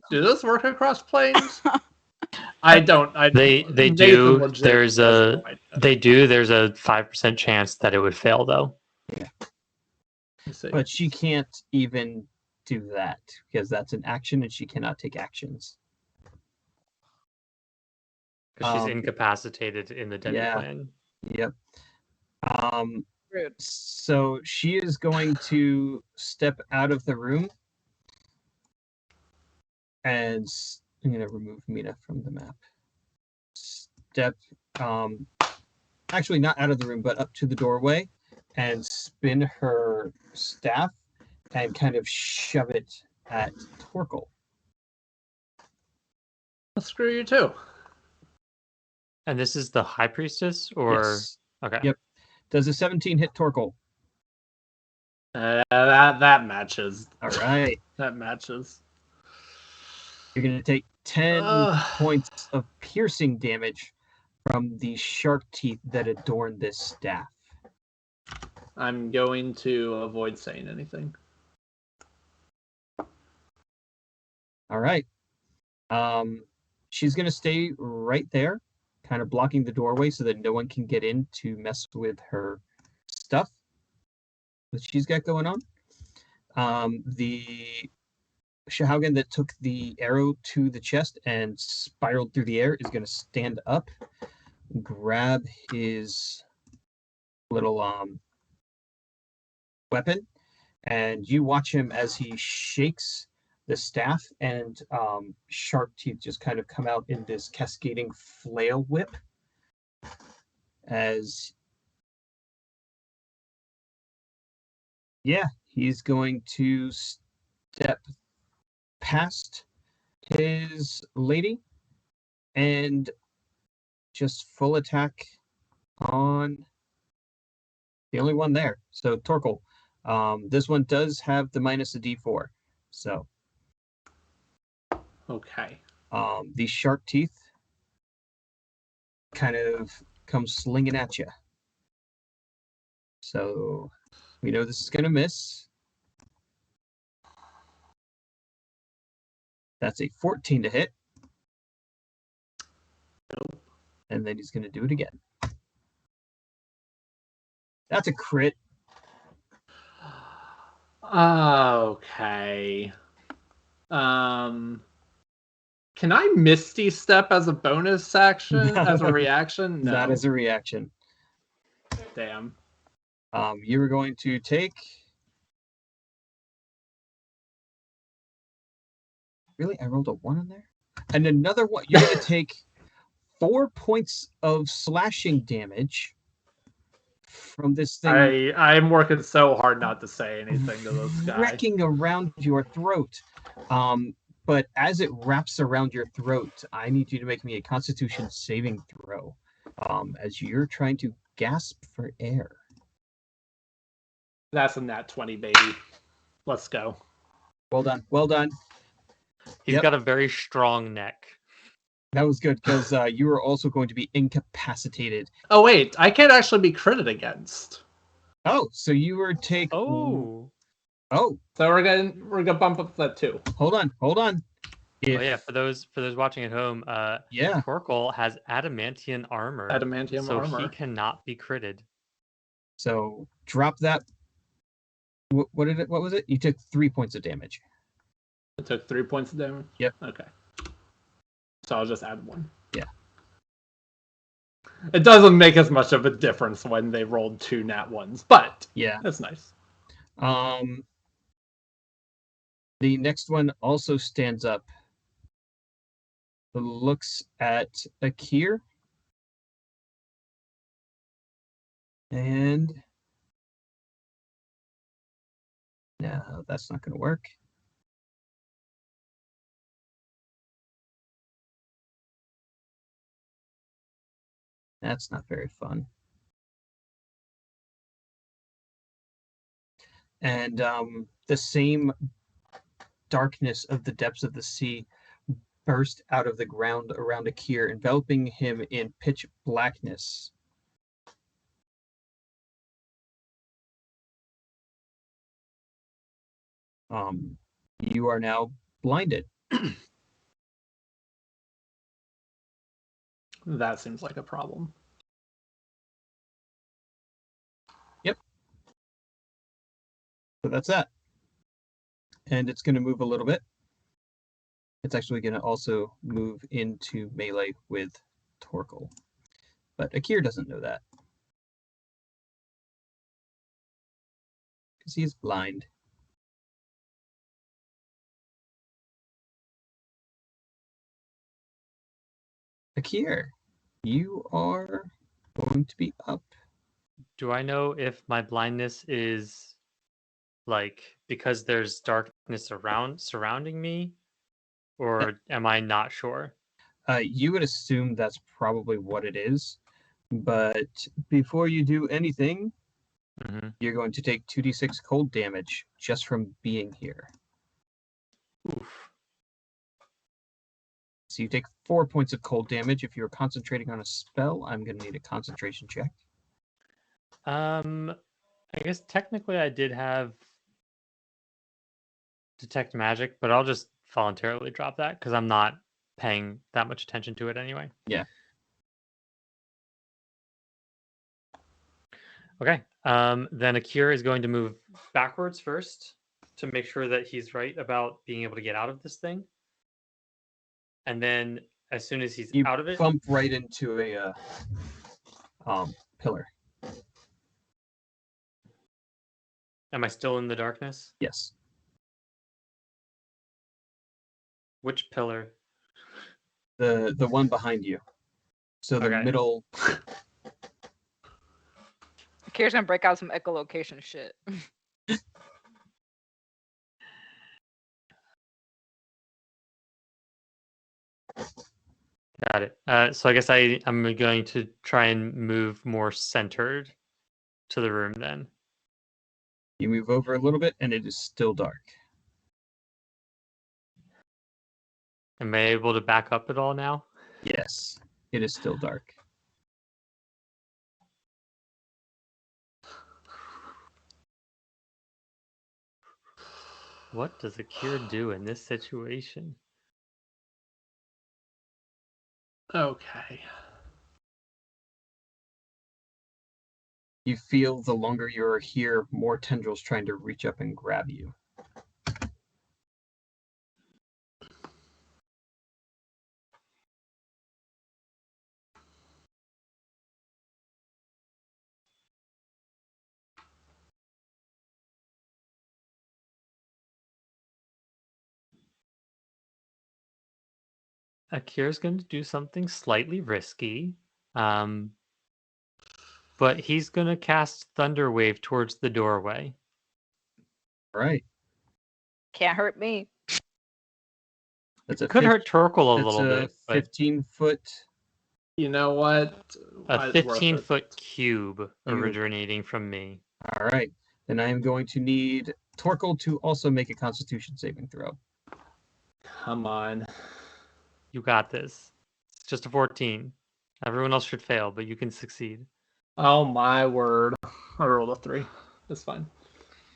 Do this work across planes? I don't. They Nathan do. legit There's has a no idea. they do. There's a 5% chance that it would fail though. I see. but she can't even do that because that's an action and she cannot take actions. Because she's incapacitated in the demiplane. Yep. Rude. So she is going to step out of the room, and I'm going to remove Mina from the map. Step, actually not out of the room, but up to the doorway, and spin her staff and kind of shove it at Torkel. Well, screw you too. And this is the High Priestess, or Yes. okay. Yep. Does a 17 hit Torkel? That matches. All right. That matches. You're going to take 10 points of piercing damage from the shark teeth that adorn this staff. I'm going to avoid saying anything. All right. She's gonna stay right there, kind of blocking the doorway so that no one can get in to mess with her stuff that she's got going on. The Sahaugin that took the arrow to the chest and spiraled through the air is going to stand up, grab his little weapon, and you watch him as he shakes the staff, and sharp teeth just kind of come out in this cascading flail whip as he's going to step past his lady and just full attack on the only one there. So Torkel, this one does have the minus a d4. So Okay. These sharp teeth kind of come slinging at you. So we know this is going to miss. That's a 14 to hit. Nope. And then he's going to do it again. That's a crit. Okay. Can I Misty Step as a bonus action? No. As a reaction? No. Not as a reaction. Damn. You were going to take... Really? I rolled a 1 on there? And another one. You're going to take 4 points of slashing damage from this thing. I'm working so hard not to say anything to this guy. Wrecking around your throat. But as it wraps around your throat, I need you to make me a Constitution saving throw. As you're trying to gasp for air. That's a nat 20, baby. Let's go. Well done. Well done. He's got a very strong neck. That was good, because you are also going to be incapacitated. Oh, wait. I can't actually be critted against. Oh, so you were take... Oh. Oh. So we're gonna bump up that too. Hold on. Oh yeah, for those watching at home, yeah, Torkel has adamantium armor. Adamantium armor. So he cannot be critted. So drop that. What was it? You took 3 points of damage. It took 3 points of damage? Yep. Okay. So I'll just add 1. Yeah. It doesn't make as much of a difference when they rolled 2 nat 1s, but yeah, that's nice. The next one also stands up, looks at Akkierr, and no, that's not going to work. That's not very fun. And the same darkness of the depths of the sea burst out of the ground around Akkierr, enveloping him in pitch blackness. You are now blinded. That seems like a problem. Yep. So that's that. And it's going to move a little bit. It's actually going to also move into melee with Torkel. But Akkierr doesn't know that. Because he's blind. Akkierr, you are going to be up. Do I know if my blindness is like because there's darkness surrounding me, or am I not sure? You would assume that's probably what it is, but before you do anything, you're going to take 2d6 cold damage just from being here. Oof. So you take 4 points of cold damage. If you're concentrating on a spell, I'm going to need a concentration check. I guess technically I did have detect magic, but I'll just voluntarily drop that because I'm not paying that much attention to it anyway. Yeah. Okay. Then Akkierr is going to move backwards first to make sure that he's right about being able to get out of this thing. And then as soon as he's You out of it, bump right into a pillar. am I still in the darkness? Yes. Which pillar? The one behind you. So the Okay. middle. Akkierr's gonna break out some echolocation shit. Got it. So I guess I'm going to try and move more centered to the room then. You move over a little bit, and it is still dark. Am I able to back up at all now? Yes, it is still dark. What does Akkierr do in this situation? Okay. You feel the longer you're here, more tendrils trying to reach up and grab you. Akkier's going to do something slightly risky. But he's going to cast Thunder Wave towards the doorway. All right. Can't hurt me. That's a Could hurt Torkel a that's little a bit, but 15-foot. You know what? a It's worth it. 15-foot cube originating from me. All right. Then I am going to need Torkel to also make a Constitution saving throw. Come on. You got this. It's just a 14. Everyone else should fail, but you can succeed. Oh my word. I rolled a 3. It's fine.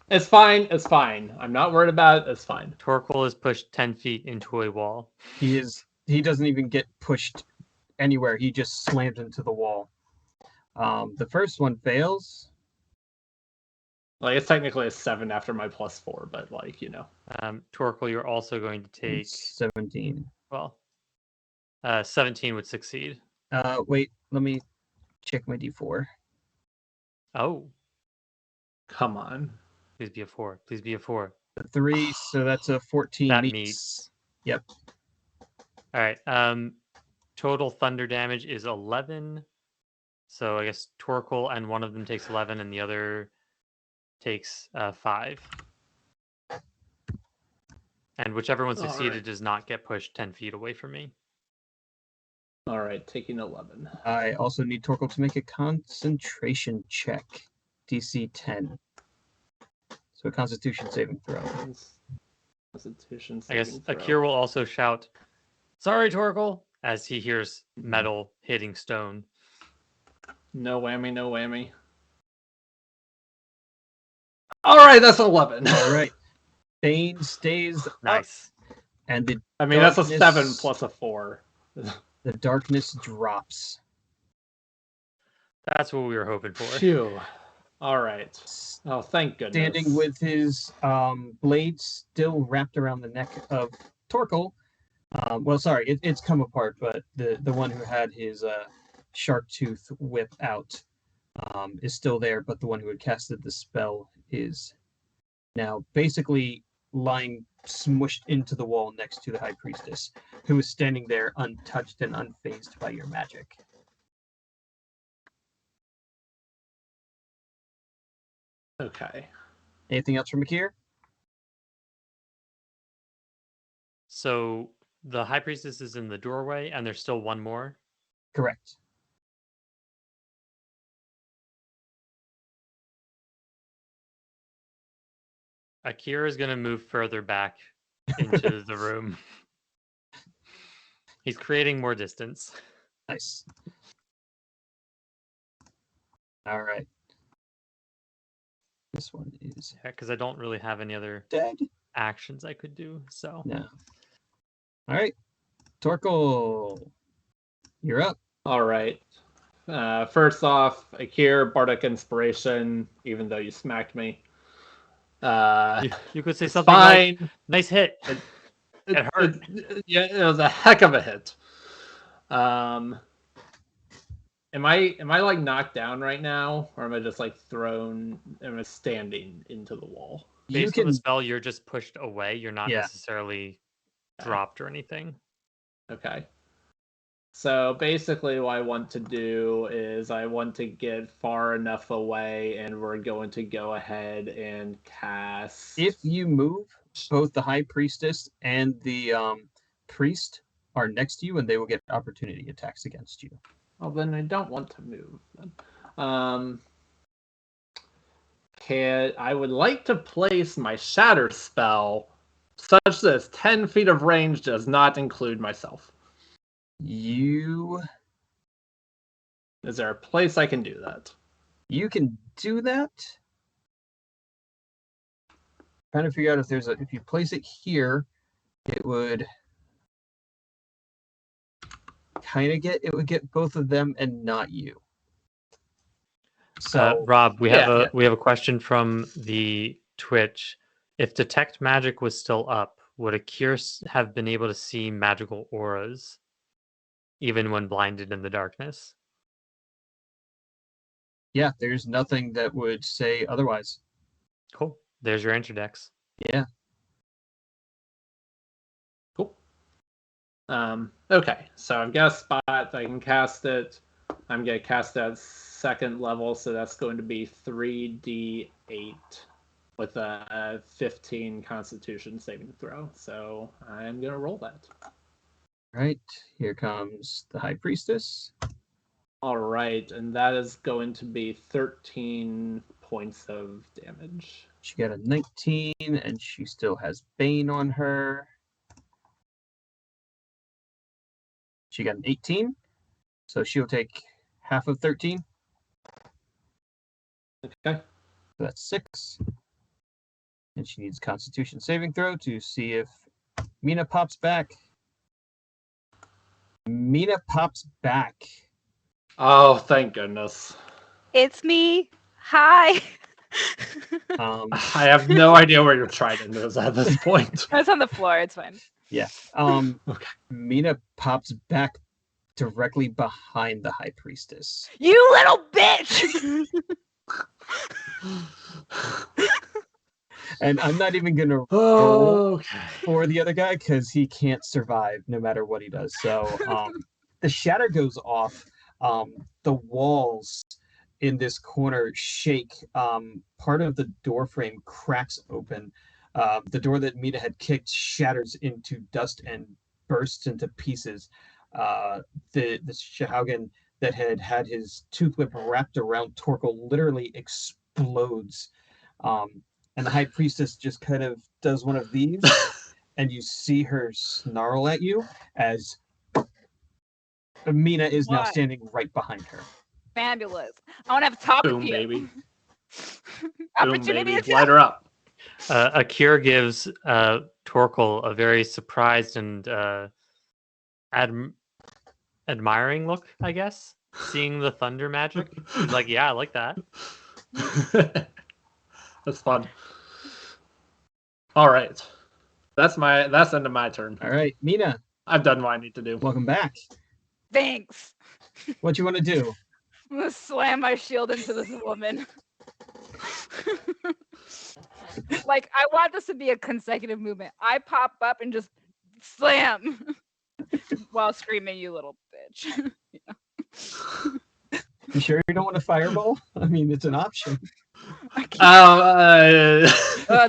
It's fine. It's fine. I'm not worried about it. It's fine. Torkel is pushed 10 feet into a wall. He doesn't even get pushed anywhere. He just slams into the wall. The first one fails. Like, it's technically a 7 after my +4, but, like, you know. Torkel, you're also going to take... 17. Well, 17 would succeed. Wait, let me check my D4. Oh, Come on. please be a 4. Please be a 4. 3, so that's a 14. That meets. meets. Yep. All right. Total thunder damage is 11. So I guess Torkel and one of them takes 11 and the other takes 5. And whichever one All succeeded right. does not get pushed 10 feet away from me. All right, taking 11. I also need Torkel to make a concentration check. DC 10. So a Constitution saving throw. Constitution I guess saving throw. Akkierr will also shout, "Sorry, Torkel," as he hears metal hitting stone. No whammy, no whammy. All right, that's 11. All right. Bane stays up, Nice. and the I mean, that's a darkness- 7 plus a 4. The darkness drops. That's what we were hoping for. Phew. All right. Oh, thank goodness. Standing with his blade still wrapped around the neck of Torkel. Well, sorry, it's come apart, but the one who had his shark tooth whip out is still there, but the one who had casted the spell is now basically lying smushed into the wall next to the high priestess, who is standing there untouched and unfazed by your magic. Okay. Anything else from Akkierr? So the high priestess is in the doorway, and there's still one more. Correct. Akkierr is going to move further back into the room. He's creating more distance. Nice. All right. This one is Yeah, because I don't really have any other dead. actions I could do. So No. All right, Torkel, you're up. All right. First off, Akkierr, Bardic Inspiration, even though you smacked me. You could say It's something like, fine. "Nice hit." It hurt. Yeah, it was a heck of a hit. Am I like knocked down right now, or am I just like thrown? Am I standing into the wall? You Based on the can, spell, you're just pushed away. You're not Yeah. necessarily dropped or anything. Okay. So basically, what I want to do is I want to get far enough away, and we're going to go ahead and cast. if you move, both the High Priestess and the priest are next to you, and they will get opportunity attacks against you. Well, then I don't want to move. Then. I would like to place my Shatter spell such that 10 feet of range does not include myself. You Is there a place I can do that? can do that. Trying to figure out if you place it here, it would get both of them and not you. So Rob, we have yeah. we have a question from the Twitch. If detect magic was still up, would Akkierr have been able to see magical auras, even when blinded in the darkness? yeah, there's nothing that would say otherwise. Cool. There's your interdex. Yeah. Cool. Okay, so I've got a spot. I can cast it. I'm going to cast that second level, so that's going to be 3d8 with a 15 Constitution saving throw. So I'm going to roll that. Right, here comes the High Priestess. All right, and that is going to be 13 points of damage. She got a 19, and she still has Bane on her. She got an 18, so she'll take half of 13. Okay. So that's 6. And she needs Constitution saving throw to see if Mina pops back. Mina pops back. Oh, thank goodness. It's me. Hi. I have no idea where your trident is at this point. It's on the floor. It's fine. Yeah. Okay. Mina pops back directly behind the High Priestess. You little bitch. And I'm not even gonna roll Okay. for the other guy because he can't survive no matter what he does. So the shatter goes off. The walls in this corner shake. Part of the door frame cracks open. The door that Mina had kicked shatters into dust and bursts into pieces. The Sahaugin that had his tooth whip wrapped around Torkel literally explodes. And the High Priestess just kind of does one of these, and you see her snarl at you as Mina is now What? standing right behind her. Fabulous. I want to have a talk Boom, with you. baby. Boom, Opportunity baby. to Light her up. Akkierr gives Torkel a very surprised and admiring look, I guess, seeing the thunder magic. He's like, yeah, I like that. That's fun. All right. That's the end of my turn. All right, Mina, I've done what I need to do. welcome back. Thanks. What you want to do? I'm gonna slam my shield into this woman. Like, I want this to be a consecutive movement. I pop up and just slam while screaming, "You little bitch!" You sure you don't want a fireball? I mean, it's an option. Oh,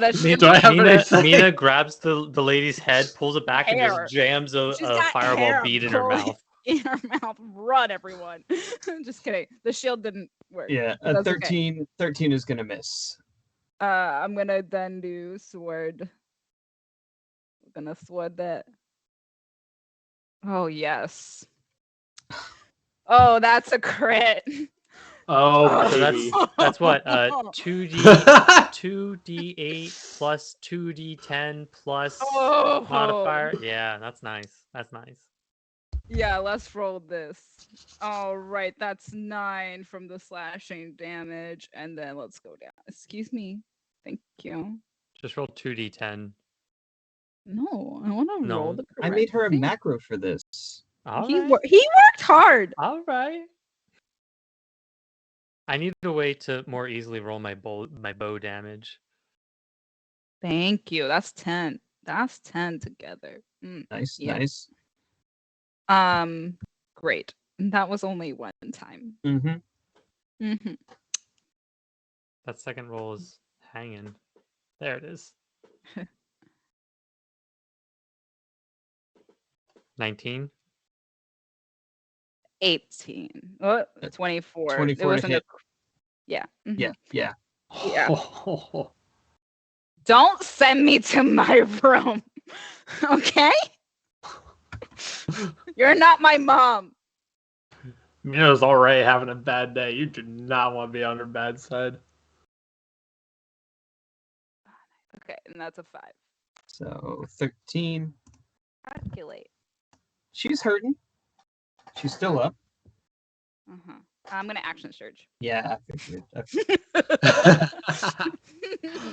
that's do I have anything? Mina grabs the lady's head, pulls it back, and Hair. just jams a She's got fireball hair bead in her pulling mouth. in her mouth. Run, everyone. Just kidding. The shield didn't work. Yeah, But a that's okay. 13 is gonna miss. I'm gonna then do sword. I'm gonna sword that. Oh yes. Oh, that's a crit. Oh, So baby. that's what 2d8 plus 2d10 plus Oh. modifier. Yeah, that's nice. That's nice. Yeah, let's roll this. All right, that's 9 from the slashing damage, and then let's go down. Excuse me. Thank you. Just roll 2d10. No, I want to roll No. the correct I made her a thing. macro for this. All He right. he worked hard. All right. I need a way to more easily roll my bow damage. Thank you. That's 10. That's 10 together. Nice, Yeah. nice. Great. That was only one time. Mm-hmm. That second roll is hanging. There it is. 19. 18. Oh, 24. 24 It to wasn't a. hit. Yeah. Yeah, yeah. Yeah. Don't send me to my room. Okay? You're not my mom. Mina's already having a bad day. You do not want to be on her bad side. Okay, and that's a 5. So 13. Calculate. She's hurting. She's still up. Uh-huh. I'm gonna action surge. Yeah, I figured.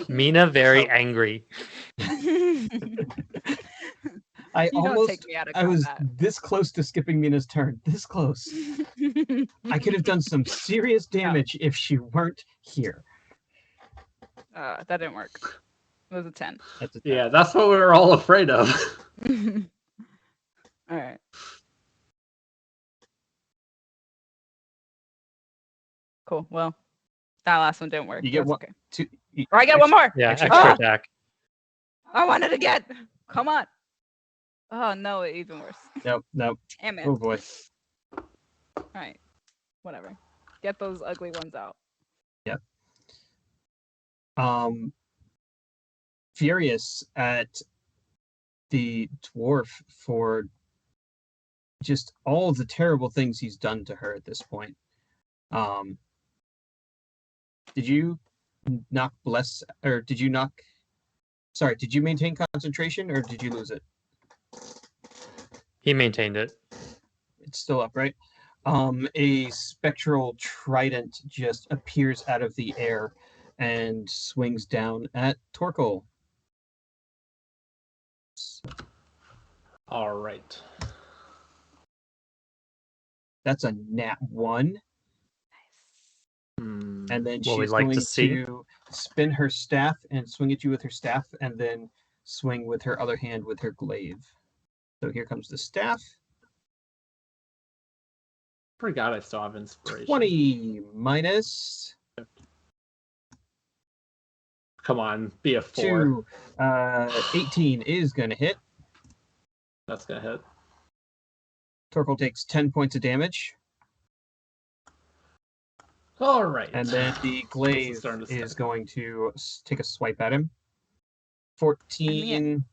Mina very angry. I You don't almost, take me out of I was combat. this close to skipping Mina's turn. This close. I could have done some serious damage if she weren't here. That didn't work. It was a 10. That's a Yeah, that's what we were all afraid of. All right. Cool. Well, that last one didn't work. You get That's one- okay. two. Or I get one more. Yeah, Extra extra Ah! attack. I want it again. Come on. Oh no, even worse. Nope, nope. Damn it. Oh boy. All right. Whatever. Get those ugly ones out. Furious at the dwarf for just all of the terrible things he's done to her at this point. Did you knock bless, or did you knock? Sorry, did you maintain concentration or did you lose it? He maintained it. It's still up, right? A spectral trident just appears out of the air and swings down at Torkel. All right. That's a nat 1. Hmm. And then What we'd she's like going to see. to spin her staff and swing at you with her staff, and then swing with her other hand with her glaive. So here comes the staff. Forgot I still have inspiration. 20 minus Come on, be a 4. 2. 18 is going to hit. That's gonna hit. Torkel takes 10 points of damage, All right. and then the glaive starting to is stick. going to take a swipe at him. 14.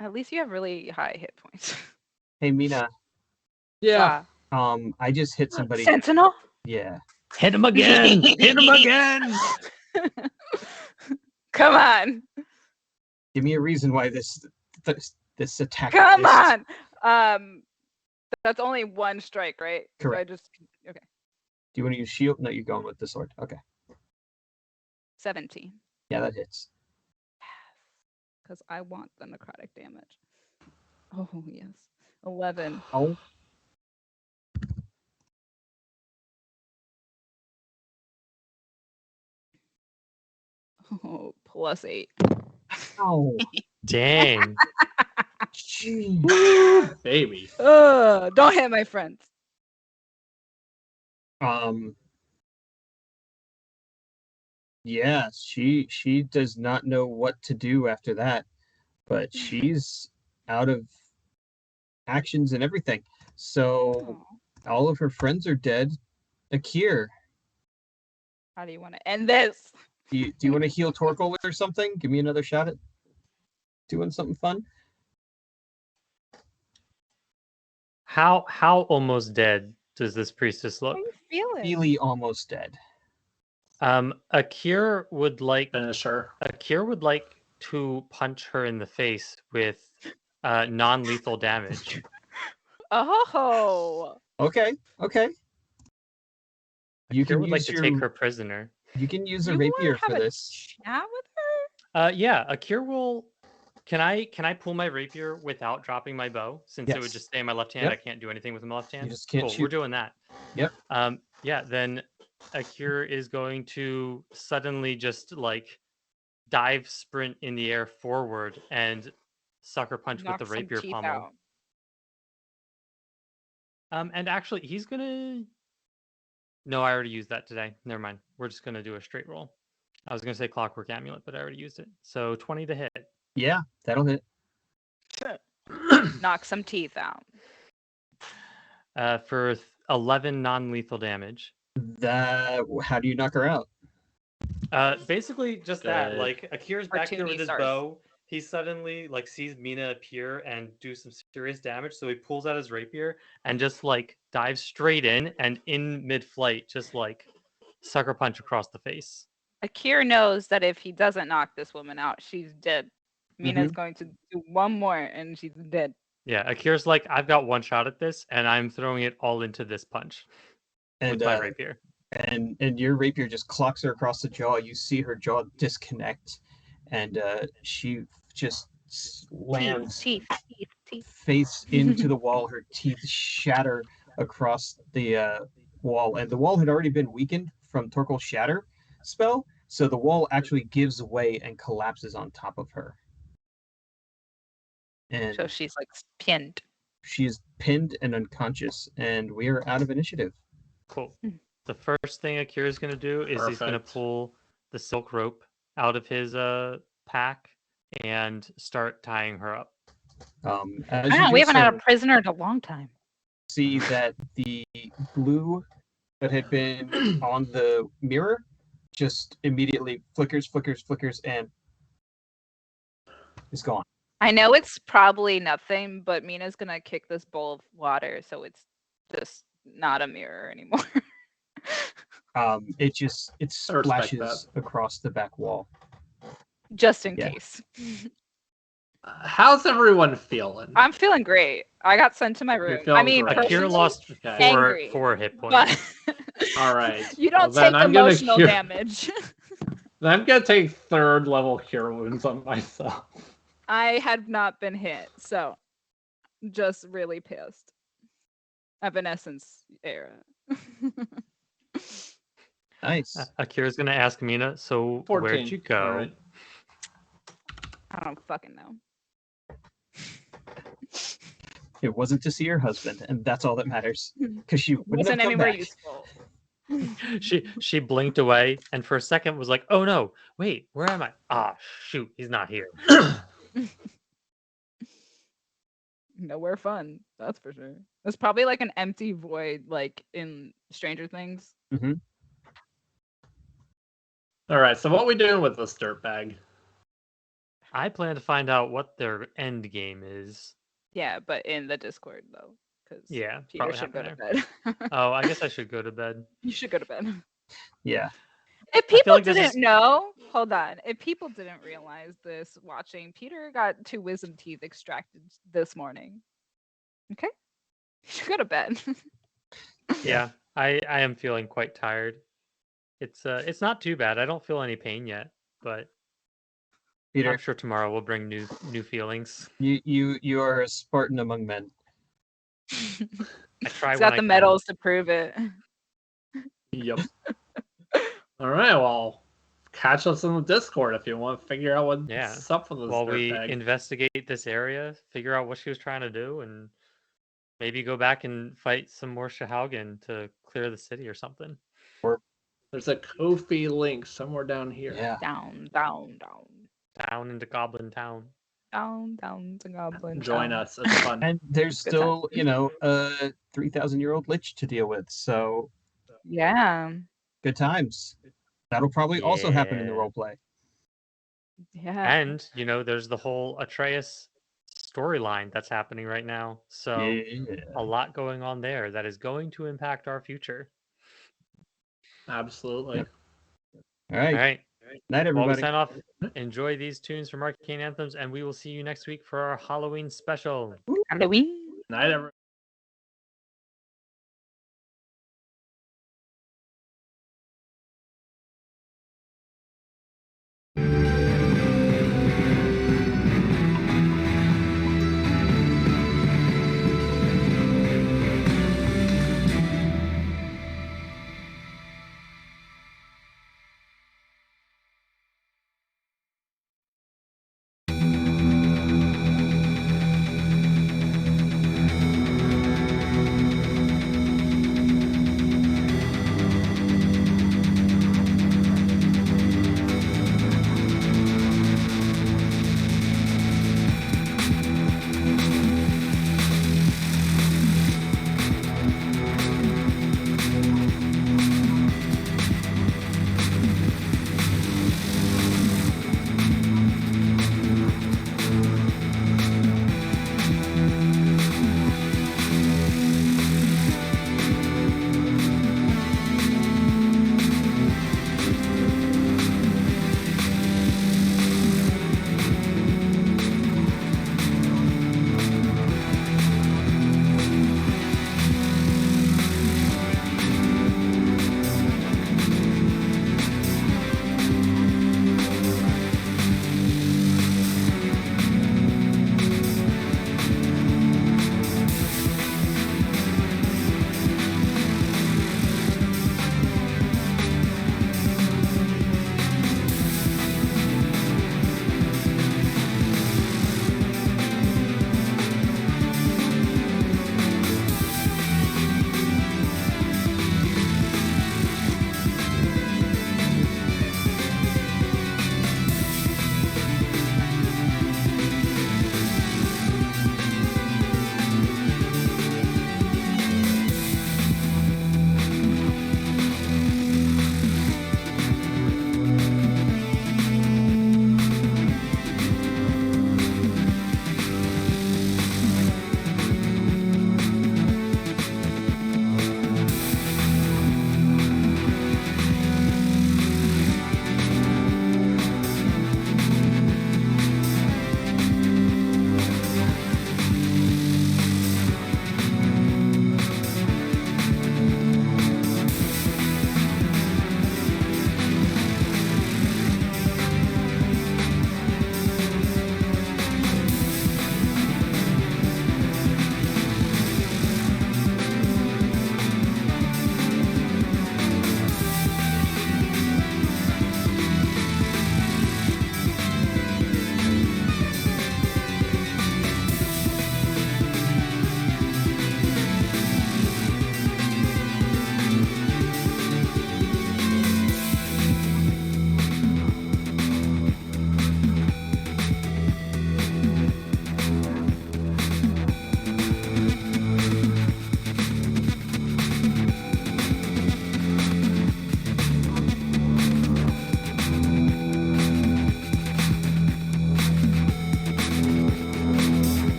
At least you have really high hit points. Hey, Mina. Yeah. I just hit somebody. Sentinel? Yeah. Hit him again! Hit him again! Come on. Give me a reason why this attack. Come missed. on. That's only one strike, right? So I Correct. just okay. Do you want to use shield? No, you're going with the sword. Okay. 17. Yeah, that hits. Because I want the necrotic damage. Oh yes. 11. Oh. Oh, plus 8. Oh. Dang. Jeez. Baby. Don't hit my friends. Yeah, she does not know what to do after that, but she's out of actions and everything. So Aw. all of her friends are dead. Akkierr, How do you want to end this? do you want to heal Torkel or something? Give me another shot at doing something fun. How almost dead does this priestess How look? are you feeling? Really almost dead. Akkierr would like Finish her. Akkierr would like to punch her in the face with non-lethal damage. Oh, Okay. You Akkierr can would like use to your. take her prisoner. You can use a you wanna rapier for have a this. chat with her? Yeah, Akkierr will. Can I pull my rapier without dropping my bow? Since it would Yes. just stay in my left hand, Yep. I can't do anything with my left hand. just can't Cool, shoot. we're doing that. Yep. Yeah, then Akkierr is going to suddenly just like dive sprint in the air forward and sucker punch Knock with the some rapier teeth pommel. out. And actually, he's gonna. No, I already used that today. Never mind. We're just gonna do a straight roll. I was gonna say clockwork amulet, but I already used it. So 20 to hit. Yeah, that'll hit. Knock some teeth out. For 11 non-lethal damage. How do you knock her out? Basically just that. Good. Like Akkier's Or back two here with his stars. bow. He suddenly like sees Mina appear and do some serious damage, so he pulls out his rapier and just like dives straight in, and in mid-flight just like sucker punch across the face. Akkierr knows that if he doesn't knock this woman out, she's dead. Mina's going to do one more and she's dead. Yeah, Akkier's like, I've got one shot at this, and I'm throwing it all into this punch And with my rapier. and your rapier just clocks her across the jaw. You see her jaw disconnect, and she just slams Teeth. face into the wall. Her teeth shatter across the wall, and the wall had already been weakened from Torkel's shatter spell, so the wall actually gives way and collapses on top of her. And So she's like pinned. she is pinned and unconscious, and we are out of initiative. Cool. The first thing Akkierr is going to do is he's going to Perfect. pull the silk rope out of his pack and start tying her up. As you Wow, do we haven't had so, a prisoner in a long time. see that the glue that had been on the mirror just immediately flickers, and is gone. I know it's probably nothing, but Mina's gonna kick this bowl of water so it's just not a mirror anymore. It I respect splashes across the back wall. Just in Yeah. case. How's everyone feeling? I'm feeling great. I got sent to my You're room. I feeling mean, great. Akkierr personally, lost Okay. Angry, four hit points. but All right. you don't Well, then take I'm gonna emotional cure- damage. I'm gonna take 3rd level cure wounds on myself. I had not been hit, so just really pissed. Evanescence era. Nice. Akkier's going to ask Mina, so 14. where'd you go? All right. I don't fucking know. It wasn't to see her husband, and that's all that matters. Because she wouldn't have Wasn't come anywhere back. useful. She blinked away and for a second was like, oh no, wait, where am I? Ah, shoot, he's not here. Nowhere fun, that's for sure. It's probably like an empty void, like in Stranger Things. All right. So what we doing with this dirtbag? I plan to find out what their end game is. Yeah, but in the Discord though, because Yeah, Peter probably should go to happen bed. Oh, I guess I should go to bed. You should go to bed. Yeah. If feel people like this didn't is- know, hold on. If people didn't realize this watching, Peter got 2 wisdom teeth extracted this morning. Okay? You should go to bed. Yeah, I am feeling quite tired. It's not too bad. I don't feel any pain yet, but Peter, I'm sure tomorrow will bring new feelings. you are a Spartan among men. I try He's when got I the can. medals to prove it. Yep. All right. Well, catch us in the Discord if you want to figure out what's Yeah. up with this While we dirtbag. investigate this area, figure out what she was trying to do, and maybe go back and fight some more Sahaugin to clear the city or something. There's a Ko-fi link somewhere down here. Yeah. Down Down into Goblin Town. to Goblin. Join Town. us. It's fun. And there's Good time. still, a 3,000-year-old lich to deal with. So Yeah. good times. That'll probably also happen in the Yeah. roleplay. Yeah. And, there's the whole Atreus storyline that's happening right now. So Yeah. a lot going on there that is going to impact our future. Absolutely. Yep. All All right. right. Night, While we everybody. sign off, enjoy these tunes from Arcane Anthems, and we will see you next week for our Halloween special. Halloween. Night, everyone.